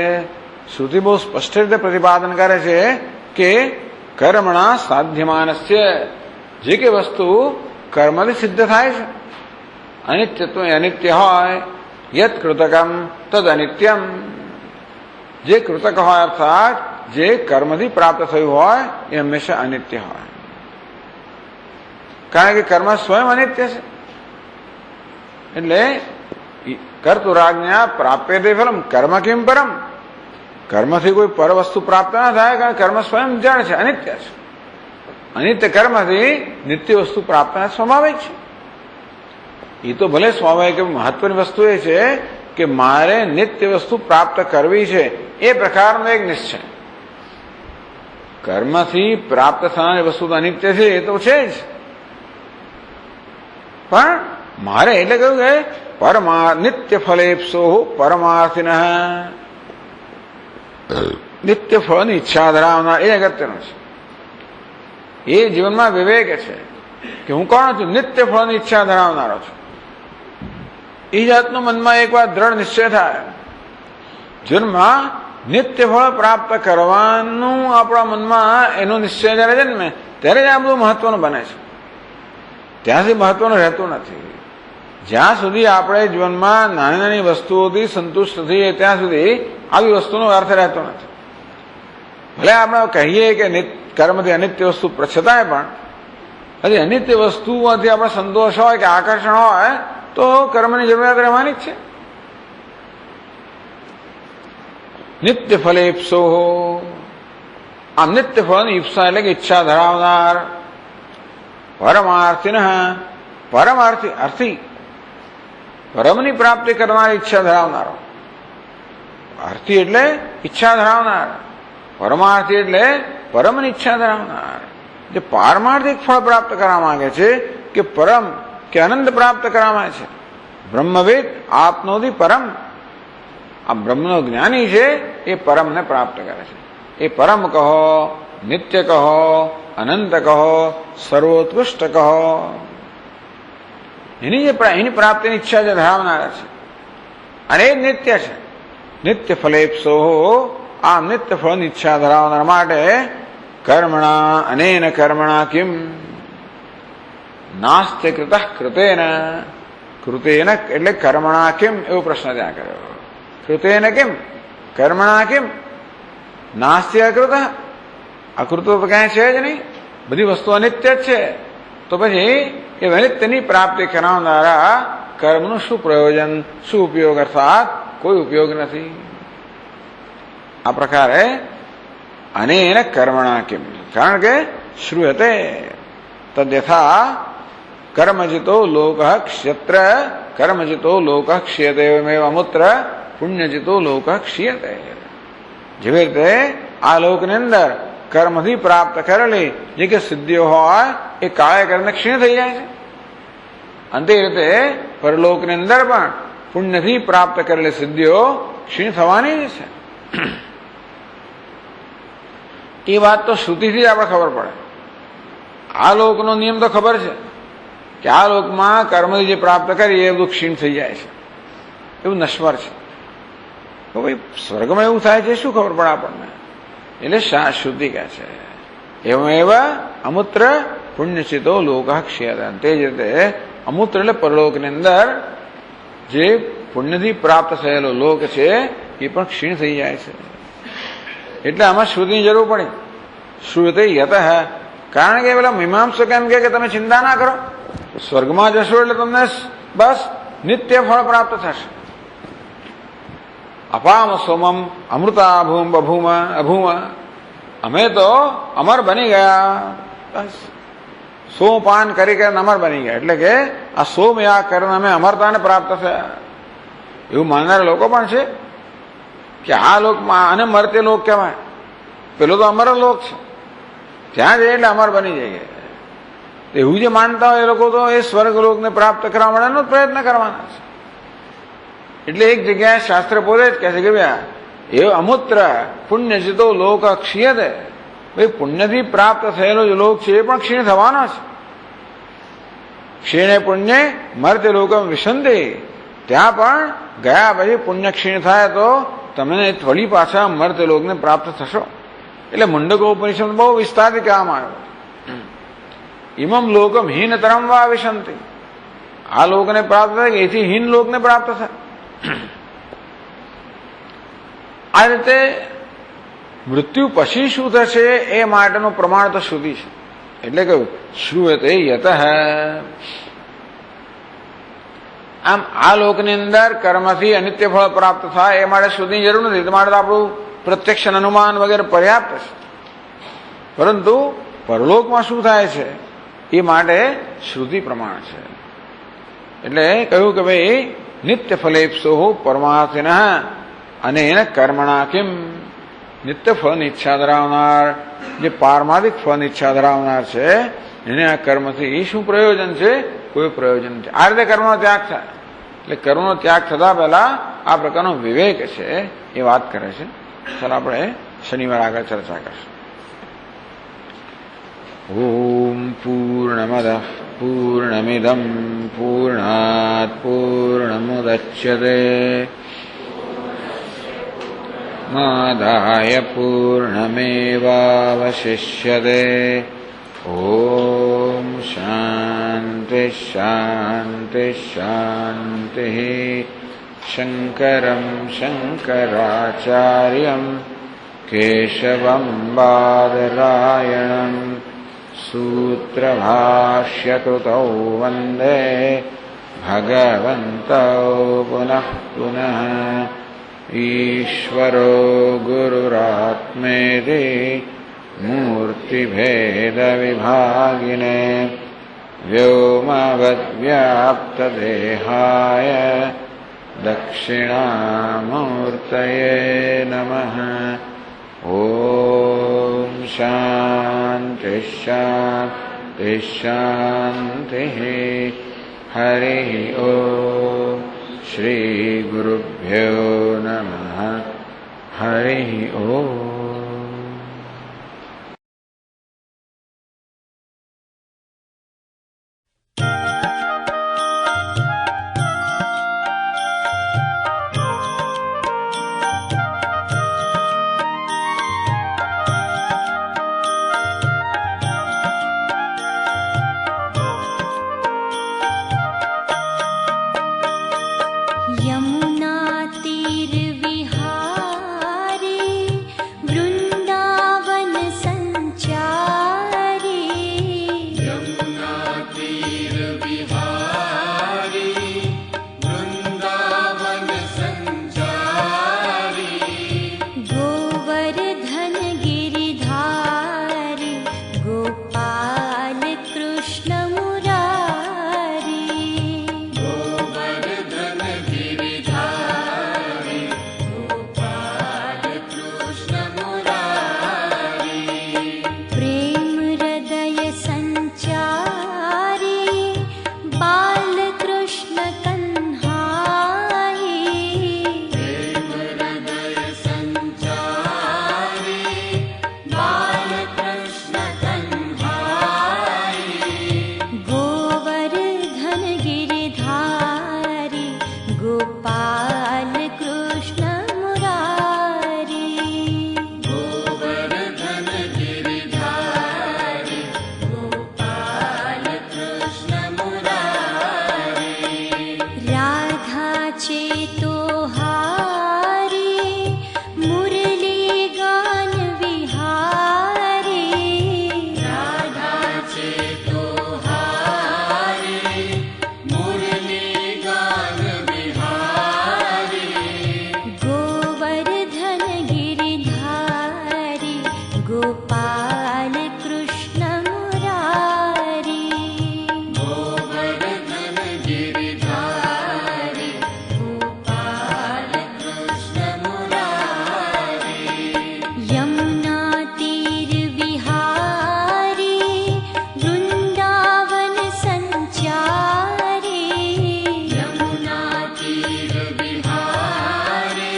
શ્રુતિ બહુ સ્પષ્ટ રીતે પ્રતિપાદન કરે છે કે કર્મણા સાધ્યમાનસ્ય, જે કે વસ્તુ કર્મથી સિદ્ધ થાય છે અનિત્યત્વ અનિત્ય હોય, યત કૃતકમ તદ અનિત્યમ, જે કૃતક હોય અર્થાત જે કર્મથી પ્રાપ્ત થયું હોય એ હંમેશા અનિત્ય હોય, કારણ કે કર્મ સ્વયં અનિત્ય છે. એટલે કર્તુરાજ્ઞા પ્રાપ્યતે ફલમ કર્મ કિમ પરમ, કર્મથી કોઈ પર વસ્તુ પ્રાપ્ત ના થાય, કારણ કર્મ સ્વયં જળ છે, અનિત્ય છે. અનિત્ય કર્મથી નિત્ય વસ્તુ પ્રાપ્ત સ્વાભાવિક છે. એ તો ભલે સ્વાભાવિક મહત્વની વસ્તુ એ છે કે મારે નિત્ય વસ્તુ પ્રાપ્ત કરવી છે, એ પ્રકારનો એક નિશ્ચય. કર્મથી પ્રાપ્ત થનારી વસ્તુ તો અનિત્ય છે, એ તો છે જ, પણ મારે એટલે કહ્યું કે પરમા નિત્ય ફલેપ્સો પરમાર્થિન, નિત્ય ફળની ઈચ્છા ધરાવનાર એ અગત્યનું છે. એ જીવનમાં વિવેક છે કે હું કોણ છું? નિત્ય ફળની ઈચ્છા ધરાવનારો છું. એ જાતનો મનમાં એક વાર દ્રઢ નિશ્ચય થાય, જીવનમાં નિત્ય ફળ પ્રાપ્ત કરવાનું આપણા મનમાં એનો નિશ્ચય જયારે જન્મે ત્યારે જ આ બધું મહત્વનું બને છે. ત્યાંથી મહત્વનું રહેતું નથી. જ્યાં સુધી આપણે જીવનમાં નાની નાની વસ્તુઓથી સંતુષ્ટ થઈએ ત્યાં સુધી આવી વસ્તુનો અર્થ રહેતો નથી. ભલે આપણે કહીએ કે કર્મથી અનિત્ય વસ્તુ છતાંય પણ હજી અનિત્ય વસ્તુઓથી આપણે સંતોષ હોય કે આકર્ષણ હોય તો કર્મની જરૂરિયાત રહેવાની જ છે. નિત્ય ફલે ઈપ્સો, આમ નિત્ય ફળની ઈપ્સા એટલે કે ઈચ્છા ધરાવનાર, પરમાર્થિન, પરમાર્થી અર્થી, પરમની પ્રાપ્તિ કરનારી ઈચ્છા ધરાવનારો. અર્થી એટલે ઈચ્છા ધરાવનાર, પરમાર્થી એટલે પરમની ઈચ્છા ધરાવનાર. જે પારમાર્થિક ફળ પ્રાપ્ત કરવા માંગે છે કે પરમ કે આનંદ પ્રાપ્ત કરવા માંગે છે. બ્રહ્મવેદ આપનોથી પરમ, આ બ્રહ્મનો જ્ઞાની છે એ પરમને પ્રાપ્ત કરે છે. એ પરમ કહો, નિત્ય કહો, અનંત કહો, સર્વોત્કૃષ્ટ કહો, એની પ્રાપ્તિની ઈચ્છા જે ધરાવનારા છે અને એ નિત્ય છે. નિત્ય ફલેપ્સો, આ નિત્ય ફળની ઈચ્છા ધરાવનાર માટે કર્મણા અનેન કર્મણા કિમ નાસ્ત્ય કૃત કૃતેન, કૃતેન એટલે કર્મણા કિમ એવો પ્રશ્ન ત્યાં કર્યો. કૃતેન કિમ કર્મણા કિમ નાસ્ત્ય અકૃત, અકૃત તો ક્યાંય છે જ નહીં, બધી વસ્તુ અનિત્ય જ છે. તો પછી એ અનિત્યની પ્રાપ્તિ કરાવનારા કર્મનું શું પ્રયોજન, શું ઉપયોગ? અર્થાત કોઈ ઉપયોગ નથી. આ પ્રકારે અનેન કર્મણા કિમ, કારણ કે શ્રૂયતે તદ્યથા કર્મજિતો લોક ક્ષેત્ર કર્મજિતો લોક ક્ષેતે એવમેવ અમુત્ર પુણ્યજિતો લોક ક્ષીયતે. જેવી રીતે આ લોકની અંદર કર્મથી પ્રાપ્ત કરેલી જે કે સિદ્ધિઓ હોય એ કાળે કરીને ક્ષીણ થઈ જાય છે, અને તે રીતે પરલોકની અંદર પણ પુણ્યથી પ્રાપ્ત કરેલી સિદ્ધિઓ ક્ષીણ થવાની જ છે. એ વાત તો શ્રુતિથી આપણે ખબર પડે. આ લોકનો નિયમ તો ખબર છે કે આ લોકમાં કર્મથી જે પ્રાપ્ત કરીએ એ બધું ક્ષીણ થઈ જાય છે, એવું નશ્વર છે. તો ભાઈ સ્વર્ગમાં એવું થાય છે શું ખબર પડે આપણને? એટલે શ્રુતિ કહે છે એવમ એવા અમૂત્ર પુણ્યચિતો લોક ક્ષેત્ર. તે જ રીતે અમૂત્ર એટલે પરલોકની અંદર જે પુણ્યથી પ્રાપ્ત થયેલો લોક છે એ પણ ક્ષીણ થઈ જાય છે. એટલે આમાં શ્રુતિની જરૂર પડી. શ્રુતિ યત, કારણ કે પેલા મીમાંસક એમ કે તમે ચિંતા ના કરો, સ્વર્ગમાં જશો એટલે તમને બસ નિત્ય ફળ પ્રાપ્ત થશે. અપામ સોમમ અમૃતા ભૂમ બભૂમ અભૂમ, અમે તો અમર બની ગયા. બસ સોપાન કરી કરીને અમર બની ગયા, એટલે કે આ સોમયા કરીને અમે અમરતાને પ્રાપ્ત થયા. એવું માનનારા લોકો પણ છે કે આ લોકમાં આને મરતે લોક કહેવાય, પેલો તો અમર લોક છે, ત્યાં જઈએ એટલે અમર બની જાય. એવું જે માનતા હોય એ લોકો તો એ સ્વર્ગ લોકને પ્રાપ્ત કરવા માટેનો પ્રયત્ન કરવાના છે. એટલે એક જગ્યાએ શાસ્ત્ર પોતે જ કહે છે કે ભાઈ એ અમૂત્ર પુણ્યજિતો લોક ક્ષીયતે, ભાઈ પુણ્યથી પ્રાપ્ત થયેલો જે લોક છે એ પણ ક્ષીણ થવાનો છે. ક્ષીણે પુણ્ય મર્ત્ય લોકમ વિશંતિ, ત્યાં પણ ગયા પછી પુણ્ય ક્ષીણ થાય તો તમને વળી પાછા મર્ત્ય લોકને પ્રાપ્ત થશો. એટલે મુંડકો ઉપનિષદ બહુ વિસ્તારથી કહેવામાં આવ્યો. इमम लोकम हीनतरम वा विशंति, આ લોકને પ્રાપ્ત થાય કે એથી હીન લોકને પ્રાપ્ત થાય. આ રીતે મૃત્યુ પછી શું થશે એ માટેનું પ્રમાણ તો શ્રુતિ છે. એટલે કહ્યું શ્રુયતે યતઃ. આમ આ લોકની અંદર કર્મથી અનિત્ય ફળ પ્રાપ્ત થાય એ માટે શ્રુતિની જરૂર નથી. એ માટે તો આપણું પ્રત્યક્ષ અનુમાન વગેરે પર્યાપ્ત છે. પરંતુ પરલોકમાં શું થાય છે એ માટે શ્રુતિ પ્રમાણ છે. એટલે કહ્યું કે ભાઈ નિત્ય ફલેપ્સો પરમાર્થિન અને એને કર્મણા કેમ, નિત્ય ફળની ઈચ્છા ધરાવનાર, જે પારમાર્થિક ફળની ઈચ્છા ધરાવનાર છે એને આ કર્મથી શું પ્રયોજન છે? કોઈ પ્રયોજન નથી. આ રીતે કર્મનો ત્યાગ થાય. એટલે કર્મનો ત્યાગ થતા પહેલા આ પ્રકારનો વિવેક છે એ વાત કરે છે. ચાલો આપણે શનિવાર આગળ ચર્ચા કરશું. ઓમ પૂર્ણમદ પૂર્ણમિદમ પૂર્ણાત પૂર્ણમુદચ્યતે માદાય પૂર્ણમેવાવશિષ્યતે. ઓમ શાંતિ શાંતિ શાંતિ. શંકરમ શંકરાચાર્યમ કેશવમ બાદરાયણમ સૂત્રભાષ્યકૃતૌ વંદે ભગવन्तૌ પુનઃ પુનઃ. ઈશ્વરો ગુરુરાત્મેતિ મૂર્તિભેદવિભાગિને વ્યોમવદ્વ્યાપ્તદેહાય દક્ષિણામૂર્તયે નમઃ. ઓમ શાંતિ શાંતિ શાંતિ. હરિ ઓમ. શ્રી ગુરુભ્યો નમઃ. હરિ ઓમ. यमुना तीर विहारी वृंदावन संचारी. यमुना तीर विहारी वृंदावन संचारी. गोवर्धन गिरिधारी गोपाल कृष्ण मुरारी. गोवर्धन गिरिधारी गोपाल कृष्ण मुरारी. प्रेम हृदय संचारी बाल कृष्ण कन्हाई. प्रेम हृदय संचारी बाल कृष्ण कन्हाई. गोवर्धन गिरिधारी गोपाल कृष्ण मुरारी. गोवर्धन गिरिधारी गोपाल कृष्ण मुरारी. राधा चेतोहारी मुरली गान विहारी. राधा चेतोहारी मुरली गान विहारी. गोवर्धन गिरिधारी गोपाल कृष्ण मुरारी. गोवर्धन गिरिधारी गोपाल कृष्ण मुरारी. यमुना तीर विहारी वृंदावन संचारी. यमुना तीर विहारी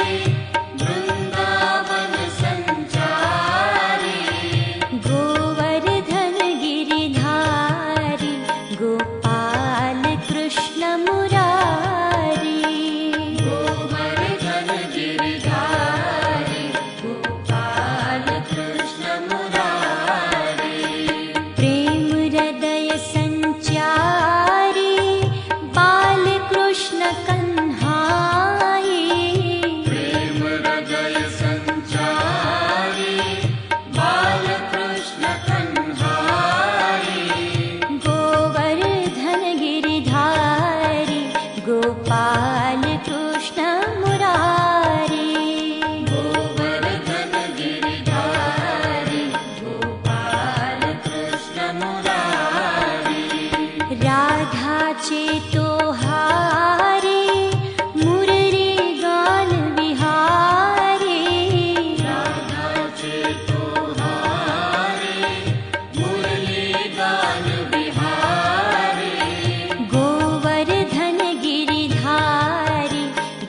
वृंदावन संचारी. गोवर्धन गिरिधारी गोपाल कृष्ण मुरारी. गोवर्धन गिरिधारी गोपाल कृष्ण मुरारी. प्रेम हृदय राधा चेतोहारी मुरली गान विहारी राधा चेतोहारी मुरली गान बिहारी गोवर्धन गिरिधारी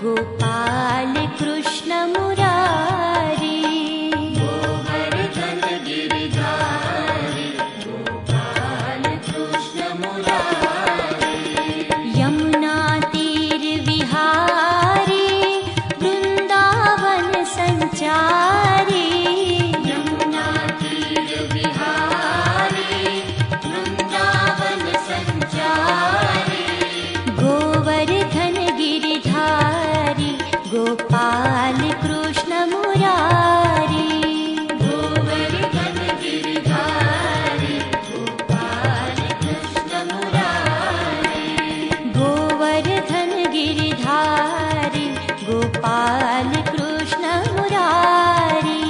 गोपाल कृष्ण मुरारी गोवर्धन गिरिधारी गोपाल कृष्ण मुरारी यमुना तीर विहारी वृंदावन संचारी यमुना तीर बिहारी वृंदावन संचारी गोवर्धन गिरिधारी गोपाल कृष्ण मुरारी गोवर्धन गिरिधारी गोपाल कृष्ण मुरारी गोवर्धन गिरिधारी गोपाल कृष्ण मुरारी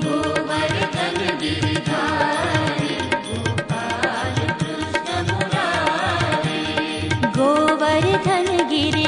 गोवर्धन गिरिधारी गोपाल कृष्ण मुरारी गोवर्धन गिरि